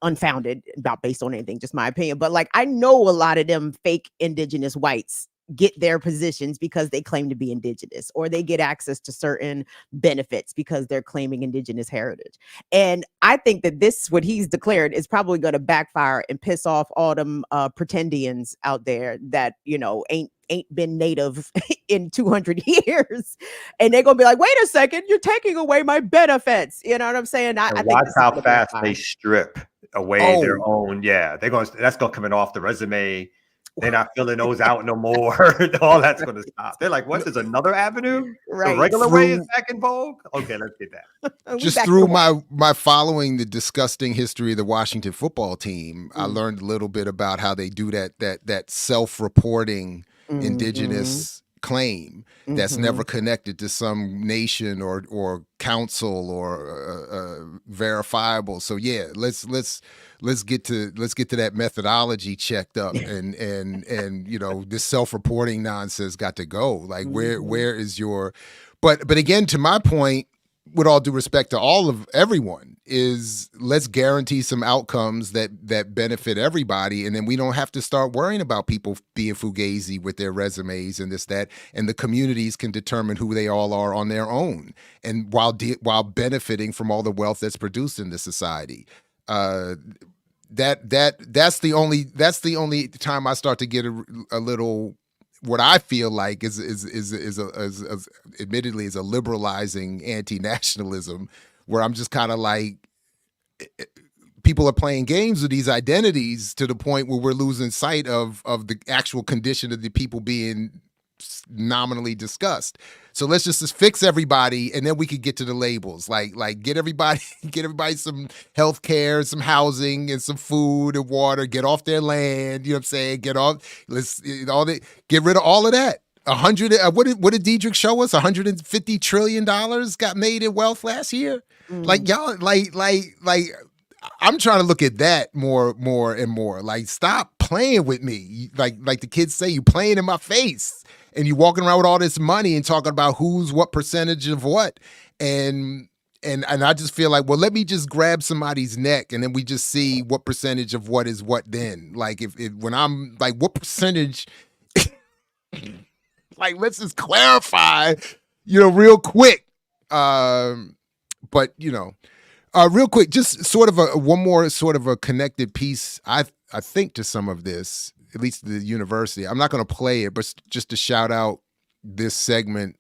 unfounded, not based on anything, just my opinion, but like I know a lot of them fake indigenous whites get their positions because they claim to be indigenous, or they get access to certain benefits because they're claiming indigenous heritage. And I think that this, what he's declared, is probably going to backfire and piss off all them pretendians out there that, ain't been Native in 200 years. And they're going to be like, wait a second, you're taking away my benefits. You know what I'm saying? I think watch how fast they strip away their own. Yeah, that's going to come off the resume. They're not filling those out no more. All that's going to stop. They're like, what? There's another avenue? Right. The regular way is back in vogue? Okay, let's get that. Just through my following the disgusting history of the Washington football team, I learned a little bit about how they do that self-reporting indigenous claim that's never connected to some nation or council or verifiable. So yeah, let's get to that methodology checked up, and this self-reporting nonsense got to go. Like where is your, but again, to my point, with all due respect to everyone, is let's guarantee some outcomes that benefit everybody, and then we don't have to start worrying about people being fugazi with their resumes and this, that, and the communities can determine who they all are on their own, and while benefiting from all the wealth that's produced in this society. That's the only time I start to get a little, what I feel like is admittedly is a liberalizing anti-nationalism, where I'm just kind of like, people are playing games with these identities to the point where we're losing sight of the actual condition of the people being nominally discussed. So let's just fix everybody, and then we could get to the labels. Like get everybody some health care, some housing, and some food and water. Get off their land. You know what I'm saying? Get rid of all of that. 100. What did Diedrich show us? $150 trillion got made in wealth last year. Like y'all, like I'm trying to look at that more and more. Like, stop playing with me. Like the kids say, you playing in my face. And you walking around with all this money and talking about who's what percentage of what. And I just feel like, well, let me just grab somebody's neck, and then we just see what percentage of what is what then. Like if when I'm like, what percentage, like, let's just clarify, real quick. But real quick, just sort of one more sort of a connected piece, I think, to some of this, at least the university. I'm not going to play it, but just to shout out this segment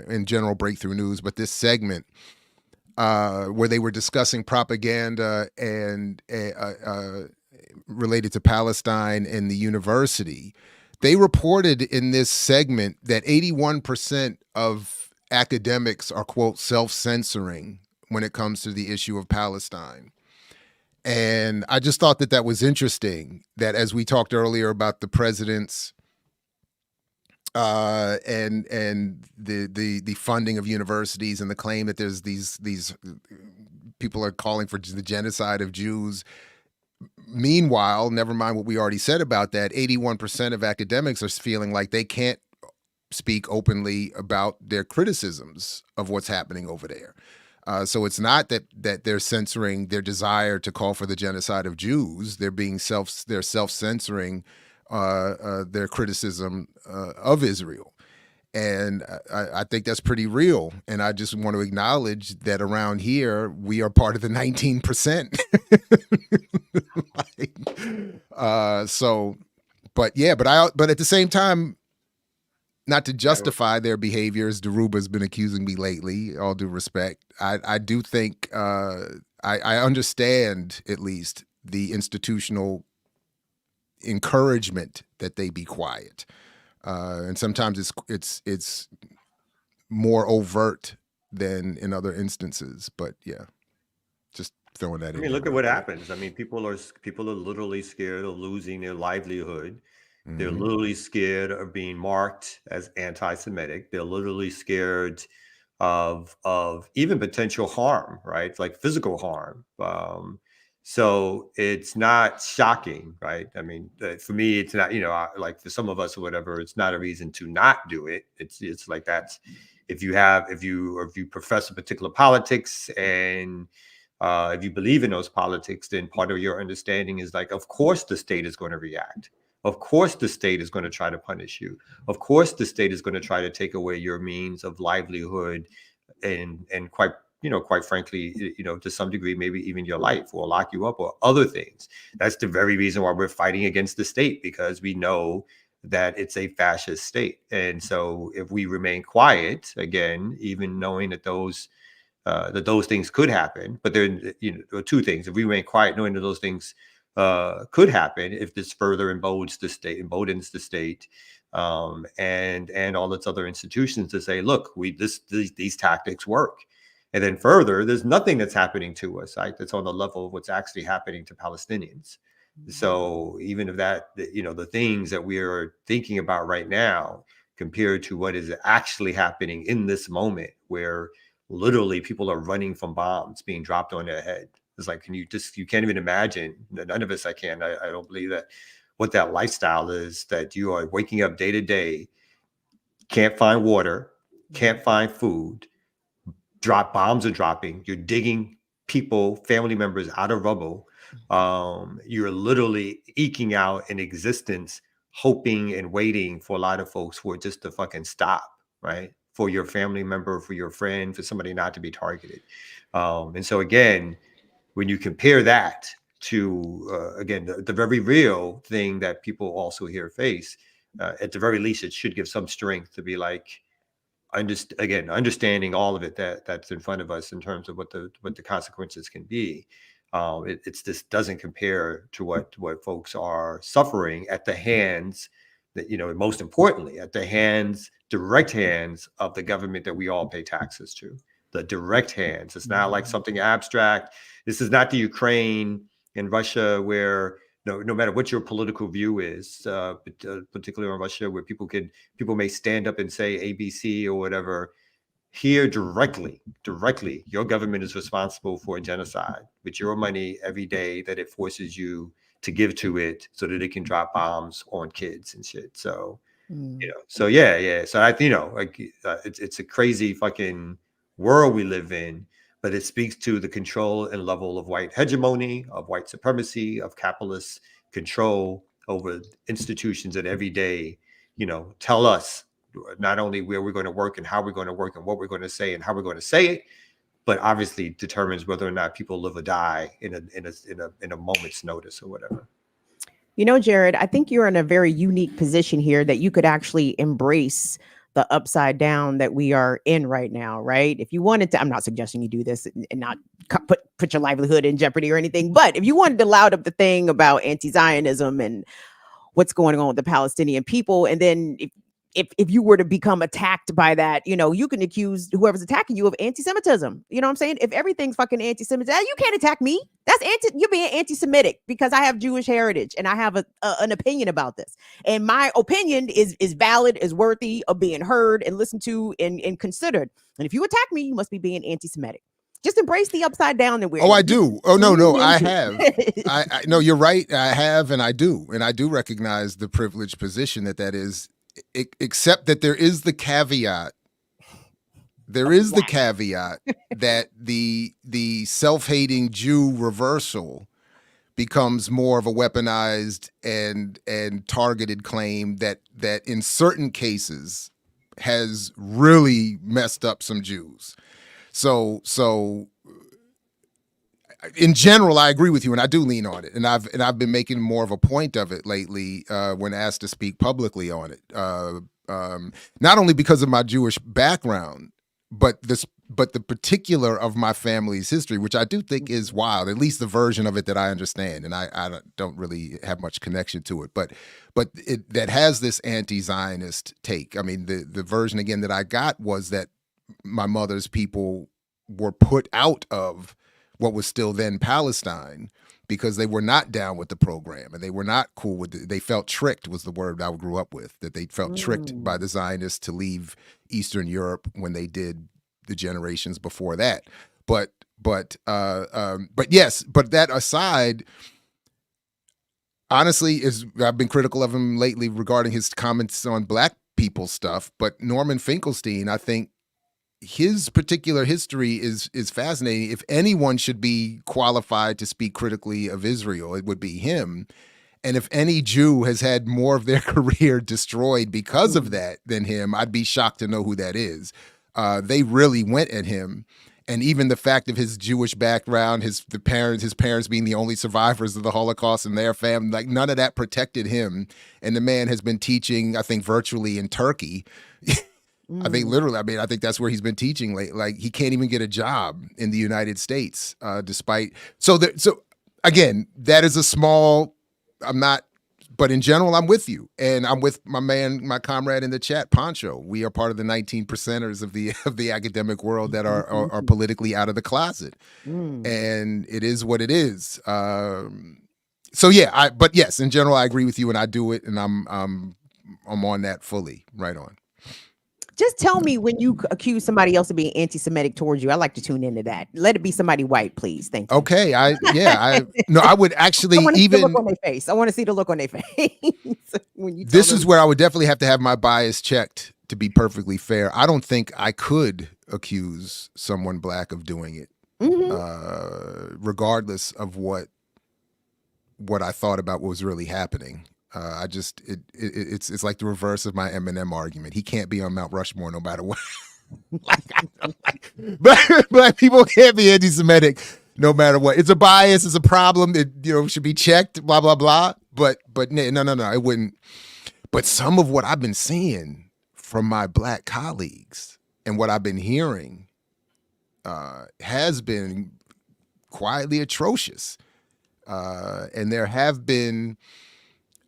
in General Breakthrough News, but this segment, where they were discussing propaganda and related to Palestine in the university. They reported in this segment that 81% of academics are, quote, self-censoring when it comes to the issue of Palestine. And I just thought that was interesting, that as we talked earlier about the president's and the funding of universities and the claim that there's these people are calling for the genocide of Jews. Meanwhile, never mind what we already said about that, 81% of academics are feeling like they can't speak openly about their criticisms of what's happening over there. So it's not that they're censoring their desire to call for the genocide of Jews. They're self-censoring their criticism of Israel. And I think that's pretty real. And I just want to acknowledge that around here, we are part of the 19%. But at the same time, not to justify their behaviors, Daruba's been accusing me lately, all due respect. I do think I understand at least the institutional encouragement that they be quiet. And sometimes it's more overt than in other instances, but yeah, just throwing that in. I mean, look at what happens. I mean, people are literally scared of losing their livelihood. Mm-hmm. They're literally scared of being marked as anti-Semitic. They're literally scared of even potential harm, right? Like physical harm. So it's not shocking, right? I mean, for me, it's not, like for some of us or whatever, it's not a reason to not do it. It's like that's if you profess a particular politics and if you believe in those politics, then part of your understanding is like, of course the state is going to react. Of course the state is going to try to punish you. Of course the state is going to try to take away your means of livelihood and quite frankly, to some degree, maybe even your life, or lock you up or other things. That's the very reason why we're fighting against the state, because we know that it's a fascist state. And so if we remain quiet, again, even knowing that those things could happen, but there are two things. If we remain quiet, knowing that those things could happen, if this further emboldens the state, and all its other institutions to say, look, these tactics work. And then further, there's nothing that's happening to us, right? That's on the level of what's actually happening to Palestinians. Mm-hmm. So even if the things that we are thinking about right now compared to what is actually happening in this moment, where literally people are running from bombs being dropped on their head. It's like, you can't even imagine. None of us, I don't believe that what that lifestyle is, that you are waking up day to day, can't find water, can't find food, bombs are dropping, you're digging people, family members out of rubble. You're literally eking out an existence, hoping and waiting for a lot of folks for it just to fucking stop, right? For your family member, for your friend, for somebody not to be targeted. And so again, when you compare that to, again, the very real thing that people also here face, at the very least, it should give some strength to be like, understanding all of it that's in front of us in terms of what the consequences can be. It's just doesn't compare to what folks are suffering at the hands that, most importantly, at the direct hands of the government that we all pay taxes to. The direct hands. It's not like something abstract. This is not the Ukraine and Russia where no matter what your political view is, particularly in Russia, where people may stand up and say ABC or whatever. Here, directly, your government is responsible for a genocide with your money every day that it forces you to give to it so that it can drop bombs on kids and shit. So, So yeah. So it's a crazy fucking world we live in, but it speaks to the control and level of white hegemony, of white supremacy, of capitalist control over institutions that every day, tell us not only where we're going to work and how we're going to work and what we're going to say and how we're going to say it, but obviously determines whether or not people live or die in a moment's notice or whatever. Jared, I think you're in a very unique position here that you could actually embrace the upside down that we are in right now, right? If you wanted to, I'm not suggesting you do this and not put your livelihood in jeopardy or anything, but if you wanted to loud up the thing about anti-Zionism and what's going on with the Palestinian people, and then if you were to become attacked by that, you can accuse whoever's attacking you of anti-Semitism. You know what I'm saying? If everything's fucking anti-Semitic, you can't attack me. You're being anti-Semitic because I have Jewish heritage and I have an opinion about this. And my opinion is valid, is worthy of being heard and listened to and considered. And if you attack me, you must be being anti-Semitic. Just embrace the upside down that we're in. I do. Oh, no, I have. I no, you're right. I have, and I do. And I do recognize the privileged position that is, except that there is the caveat. There is the caveat that the self-hating Jew reversal becomes more of a weaponized and targeted claim that in certain cases has really messed up some Jews. So in general, I agree with you, and I do lean on it, and I've been making more of a point of it lately when asked to speak publicly on it. Not only because of my Jewish background, but the particular of my family's history, which I do think is wild, at least the version of it that I understand, and I don't really have much connection to it, but that has this anti-Zionist take. I mean, the version again that I got was that my mother's people were put out of what was still then Palestine because they were not down with the program and they were not cool with it. They felt tricked was the word I grew up with, that they felt tricked by the Zionists to leave Eastern Europe when they did the generations before that. But yes, but that aside, honestly, I've been critical of him lately regarding his comments on black people stuff, but Norman Finkelstein, I think, his particular history is fascinating. If anyone should be qualified to speak critically of Israel, it would be him. And if any Jew has had more of their career destroyed because of that than him, I'd be shocked to know who that is. They really went at him. And even the fact of his Jewish background, his parents being the only survivors of the Holocaust in their family, like none of that protected him. And the man has been teaching, I think, virtually in Turkey. I think literally, I think that's where he's been teaching late. Like he can't even get a job in the United States, despite. So again, that is a small, but in general, I'm with you. And I'm with my comrade in the chat, Pancho. We are part of the 19%ers of the academic world that are politically out of the closet. And it is what it is. So yeah, but yes, in general, I agree with you and I do it. And I'm on that fully. Right on. Just tell me when you accuse somebody else of being anti-Semitic towards you. I like to tune into that. Let it be somebody white, please. Thank you. Okay. I would actually even look on their face. I want to see the look on their face. When you this is where I would definitely have to have my bias checked to be perfectly fair. I don't think I could accuse someone black of doing it, regardless of what I thought about what was really happening. It's like the reverse of my Eminem argument. He can't be on Mount Rushmore no matter what. Black people can't be anti-Semitic no matter what. It's a bias. It's a problem. It should be checked. Blah blah blah. But no, it wouldn't. But some of what I've been seeing from my black colleagues and what I've been hearing has been quietly atrocious. And there have been.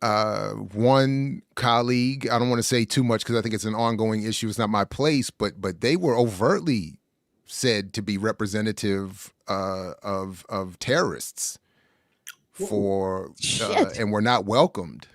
One colleague, I don't want to say too much because I think it's an ongoing issue. It's not my place, but they were overtly said to be representative of terrorists and were not welcomed.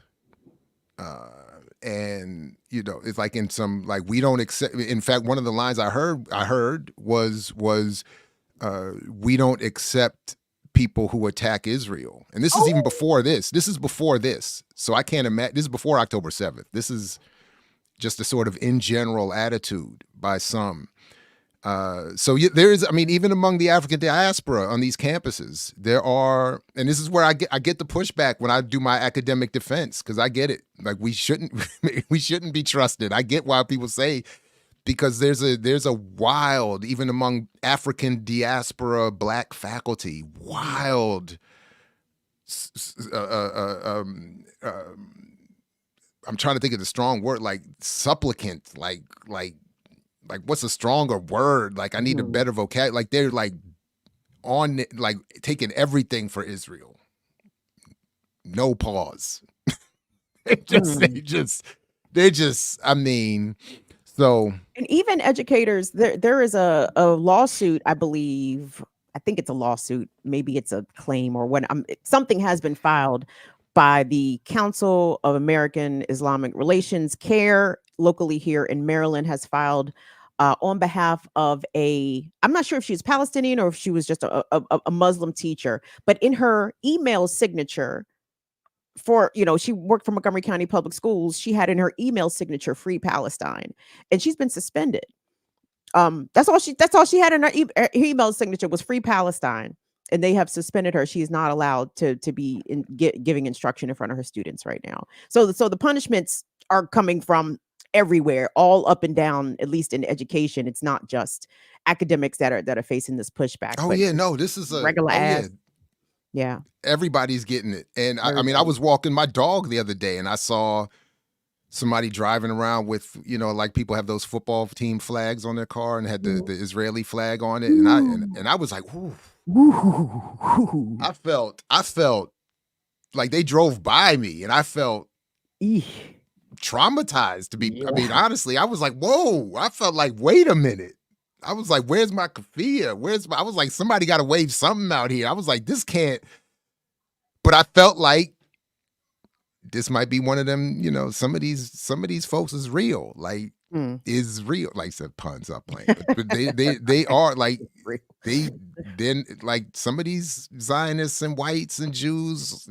And it's like in some we don't accept. In fact, one of the lines I heard was we don't accept people who attack Israel. And this is even before this. This is before this. So I can't imagine. This is before October 7th. This is just a sort of in general attitude by some. So there is, even among the African diaspora on these campuses, there are, and this is where I get the pushback when I do my academic defense, because I get it. Like we shouldn't be trusted. I get why people say, because there's a wild, even among African diaspora black faculty, wild I'm trying to think of the strong word, like supplicant, like what's a stronger word? Like I need a better vocabulary. Like they're like on like taking everything for Israel. No pause. they just, I mean, so. And even educators, there is a lawsuit, I believe. I think it's a lawsuit. Maybe it's a claim or what. Something has been filed by the Council of American Islamic Relations. CARE locally here in Maryland has filed on behalf of I'm not sure if she's Palestinian or if she was just a Muslim teacher, but in her email signature for, she worked for Montgomery County Public Schools. She had in her email signature, Free Palestine, and she's been suspended. That's all she had in her email signature was Free Palestine. And they have suspended her. She is not allowed to be giving instruction in front of her students right now. So the punishments are coming from everywhere, all up and down, at least in education. It's not just academics that are facing this pushback. Oh yeah, no, this is a regular ass. Yeah. Everybody's getting it. And I mean, I was walking my dog the other day and I saw somebody driving around with, like people have those football team flags on their car and had the Israeli flag on it. And I was like, whoo. I felt like they drove by me and I felt traumatized to be, I mean, honestly, I was like, whoa, I felt like, wait a minute. I was like, where's my kafia? I was like, somebody got to wave something out here. I was like, this can't, but I felt like this might be one of them, some of these folks is real, like is real. Like I said, puns up playing, but they are like, then like some of these Zionists and whites and Jews,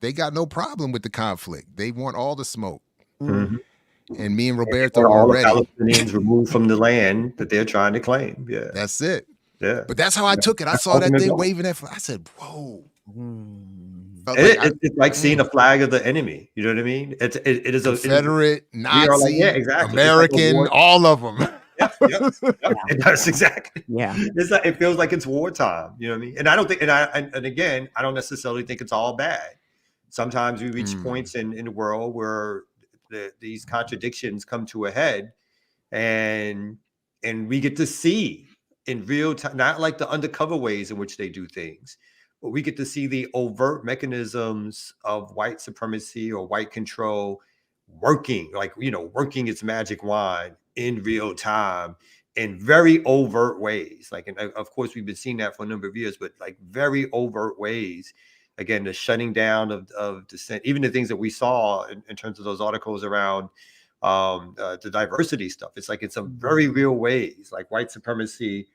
they got no problem with the conflict. They want all the smoke. Mm-hmm. And me and Roberto are all the ready. Palestinians removed from the land that they're trying to claim. Yeah, that's it. Yeah, but that's how I took it. I saw that thing waving that. I said, "Whoa!" It's like seeing a flag of the enemy. You know what I mean? It is a Confederate, Nazi, like, yeah, exactly. American, like all of them. Yep. It does exactly. Yeah, it's like it feels like it's wartime. You know what I mean? And I don't think, and again, I don't necessarily think it's all bad. Sometimes we reach points in the world where these contradictions come to a head, and we get to see in real time, not like the undercover ways in which they do things, but we get to see the overt mechanisms of white supremacy or white control working, like, working its magic wand in real time in very overt ways. Like, and of course, we've been seeing that for a number of years, but like very overt ways. Again, the shutting down of dissent, even the things that we saw in terms of those articles around the diversity stuff. It's like it's some very real ways. Like white supremacy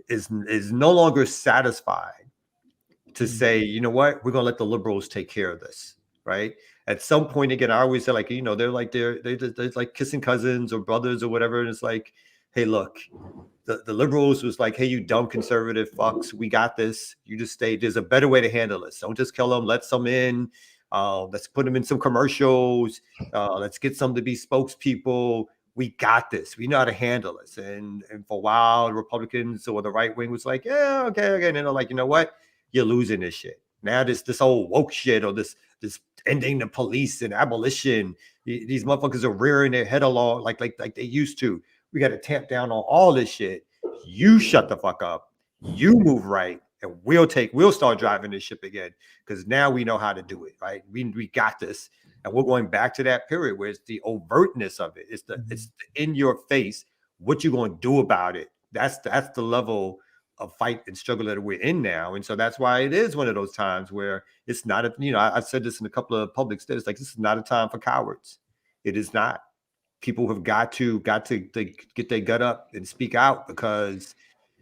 is no longer satisfied to say, you know what, we're gonna let the liberals take care of this, right? At some point, again, I always say, like, they're like kissing cousins or brothers or whatever, and it's like, hey, look, the liberals was like, hey, you dumb conservative fucks, we got this. You just stay. There's a better way to handle this. Don't just kill them. Let some in. Let's put them in some commercials. Let's get some to be spokespeople. We got this. We know how to handle this. And for a while, Republicans or the right wing was like, yeah, okay. And they're like, you know what? You're losing this shit. Now this old woke shit or this ending the police and abolition. These motherfuckers are rearing their head along like they used to. We got to tamp down on all this shit. You shut the fuck up. You move right, and we'll start driving this ship again, because now we know how to do it, right? We got this, and we're going back to that period where it's the overtness of it. It's the in your face. What you going to do about it? That's the level of fight and struggle that we're in now, and so that's why it is one of those times where it's not I've said this in a couple of public statements, like, this is not a time for cowards. It is not. People have got to get their gut up and speak out, because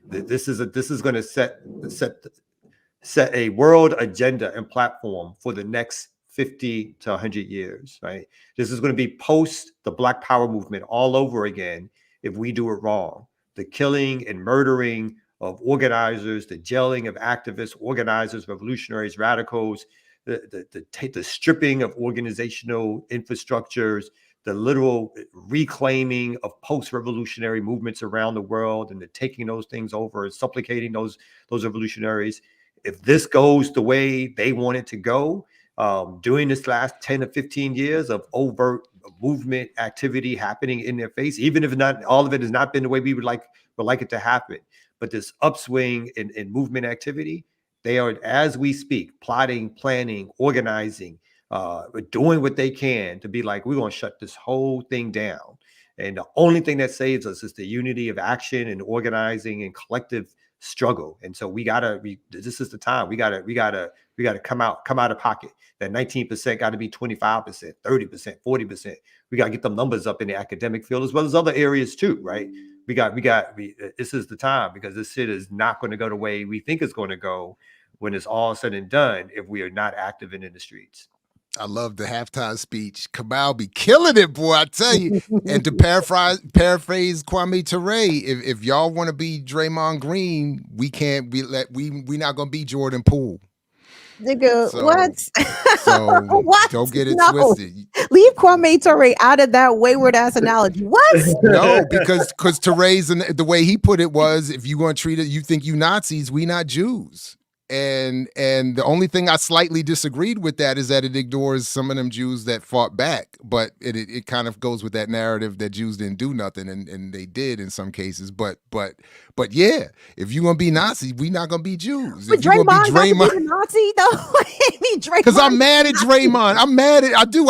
this is going to set a world agenda and platform for the next 50 to 100 years, right? This is going to be post the Black Power movement all over again if we do it wrong. The killing and murdering of organizers, the jailing of activists, organizers, revolutionaries, radicals, the stripping of organizational infrastructures, the literal reclaiming of post-revolutionary movements around the world, and the taking those things over and supplicating those revolutionaries. If this goes the way they want it to go, during this last 10 to 15 years of overt movement activity happening in their face, even if not all of it has not been the way we would like it to happen. But this upswing in movement activity, they are, as we speak, plotting, planning, organizing, doing what they can to be like, we're going to shut this whole thing down. And the only thing that saves us is the unity of action and organizing and collective struggle. And so this is the time we gotta come out of pocket. That 19% got to be 25%, 30%, 40%. We got to get them numbers up in the academic field as well as other areas too, right? This is the time, because this shit is not going to go the way we think it's going to go when it's all said and done if we are not active in the streets. I love the halftime speech. Kamal be killing it, boy, I tell you. And to paraphrase Kwame Ture, if y'all want to be Draymond Green, we not gonna be Jordan Poole. Nigga, what? So what? Don't get it No. twisted. Leave Kwame Ture out of that wayward ass analogy. What? No, because Toure's the way he put it was, if you want to treat it, you think you Nazis, we not Jews. And the only thing I slightly disagreed with that is that it ignores some of them Jews that fought back, but it kind of goes with that narrative that Jews didn't do nothing, and they did in some cases. But yeah, if you're gonna be Nazi, we not gonna be Jews. But if you're gonna be Draymond, be Nazi though. Because I'm mad at Draymond. I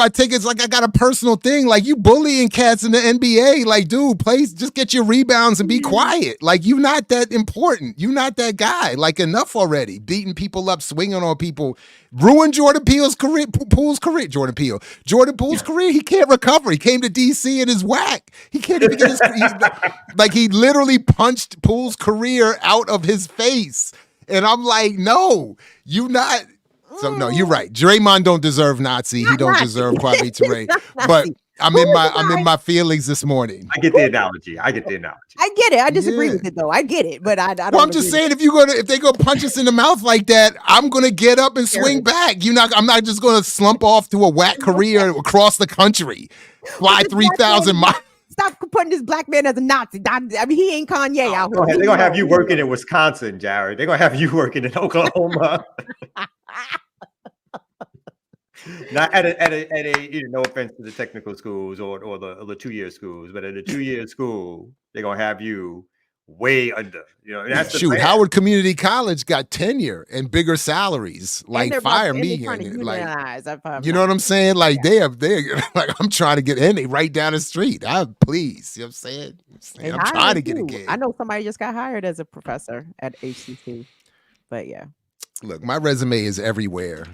take it's like I got a personal thing. Like, you bullying cats in the NBA. Like, dude, just get your rebounds and be quiet. Like, you not that important. You not that guy. Like, enough already. Beating people up, swinging on people, ruined Jordan Poole's career. Jordan Poole's career. He can't recover. He came to DC and is whack. He can't even get his. He literally punched Poole's career out of his face, and I'm like, no, you not. So no, you're right. Draymond don't deserve Nazi. He don't deserve Kwame Ture. But I'm in my feelings this morning. I get the analogy. I get it. I disagree with it though. I get it, but I don't. Well, I'm just saying, if they go punch us in the mouth like that, I'm gonna get up and swing back. I'm not just gonna slump off to a whack career across the country, fly 3,000 miles. Stop putting this black man as a Nazi. I mean, he ain't Kanye out here. They're gonna have you working in Wisconsin, Jared. They're gonna have you working in Oklahoma. Not at a no offense to the technical schools or the 2-year schools, but at a 2-year school, they're gonna have you way under. And that's shoot. Howard Community College got tenure and bigger salaries. Like, fire me. You know what I'm saying? Like, they're like, I'm trying to get in. They right down the street. Please, you know what I'm saying? I'm trying to get a gig. I know somebody just got hired as a professor at HCC, but yeah. Look, my resume is everywhere.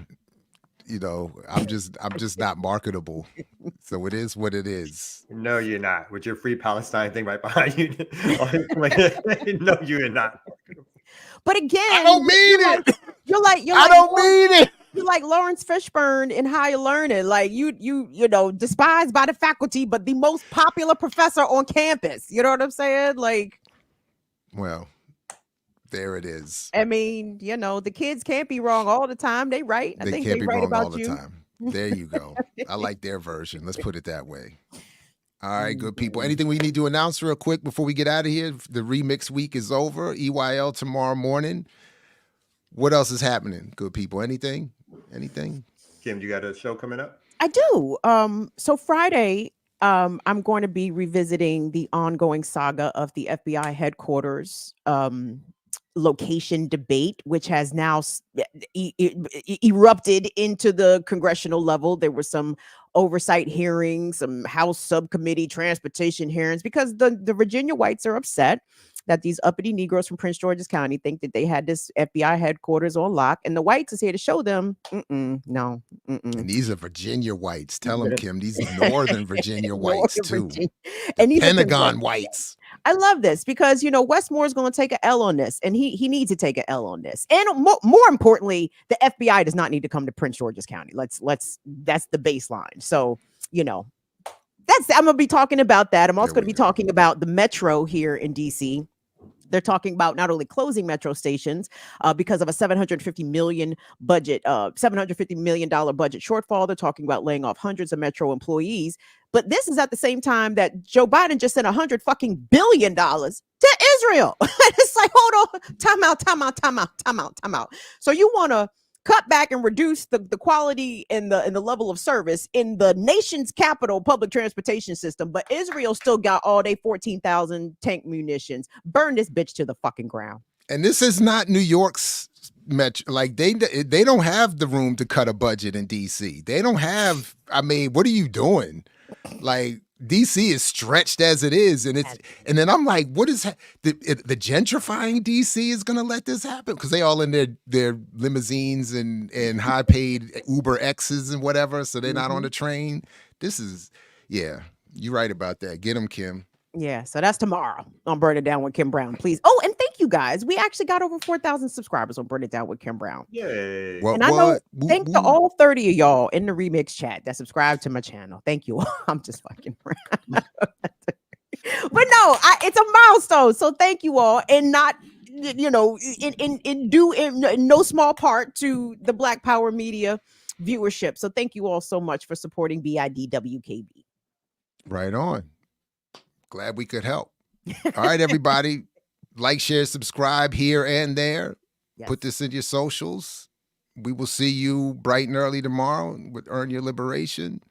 I'm just not marketable. So it is what it is. No, you're not. With your Free Palestine thing right behind you. No, you're not. But again, I don't mean it. I don't mean it. You're like Lawrence Fishburne in Higher Learning. Like, you despised by the faculty, but the most popular professor on campus. You know what I'm saying? Like, well, there it is. I mean, the kids can't be wrong all the time. They right. I think they right about you. Time. There you go. I like their version. Let's put it that way. All right, good people. Anything we need to announce real quick before we get out of here? The remix week is over. EYL tomorrow morning. What else is happening, good people? Anything? Kim, you got a show coming up? I do. So Friday, I'm going to be revisiting the ongoing saga of the FBI headquarters location debate, which has now erupted into the congressional level. There were some oversight hearings, some House subcommittee transportation hearings, because the Virginia whites are upset that these uppity Negroes from Prince George's County think that they had this FBI headquarters on lock, and the whites is here to show them, no. And these are Virginia whites. Tell them, Kim, these are Northern Virginia whites too. And Pentagon whites. I love this because, Westmore is going to take an L on this, and he needs to take an L on this. And more importantly, the FBI does not need to come to Prince George's County. That's the baseline. So, I'm going to be talking about that. I'm also going to be talking about the Metro here in DC. They're talking about not only closing Metro stations because of a $750 million budget shortfall. They're talking about laying off hundreds of Metro employees. But this is at the same time that Joe Biden just sent $100 billion to Israel. It's like, hold on, time out. So you want to cut back and reduce the quality and the level of service in the nation's capital public transportation system, but Israel still got all day 14,000 tank munitions. Burn this bitch to the fucking ground. And this is not New York's metro. Like they don't have the room to cut a budget in DC. They don't have. I mean, what are you doing? Like DC is stretched as it is, and and then I'm like, what is the gentrifying DC is going to let this happen? Because they all in their limousines and high paid Uber X's and whatever, so they're not on the train. This is, yeah, you're right about that. Get them, Kim. Yeah, so that's tomorrow on Burn It Down with Kim Brown, please. Oh, and thank you guys. We actually got over 4,000 subscribers on Burn It Down with Kim Brown. Yay. And I know, thank to all 30 of y'all in the remix chat that subscribe to my channel. Thank you all. I'm just fucking around. But no, it's a milestone. So thank you all. And not, you know, in no small part to the Black Power Media viewership. So thank you all so much for supporting BIDWKB. Right on. Glad we could help. All right, everybody. Like, share, subscribe here and there. Yes. Put this in your socials. We will see you bright and early tomorrow with Earn Your Liberation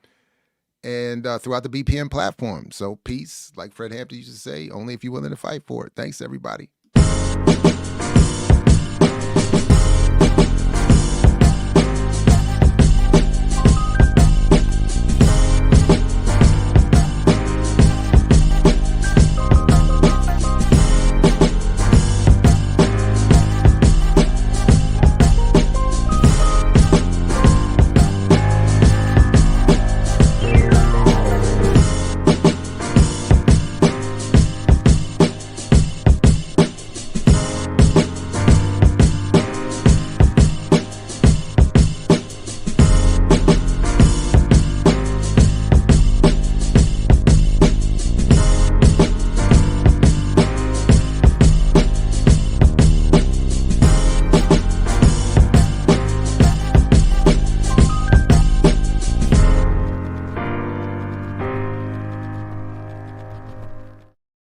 and throughout the BPM platform. So peace, like Fred Hampton used to say, only if you're willing to fight for it. Thanks, everybody.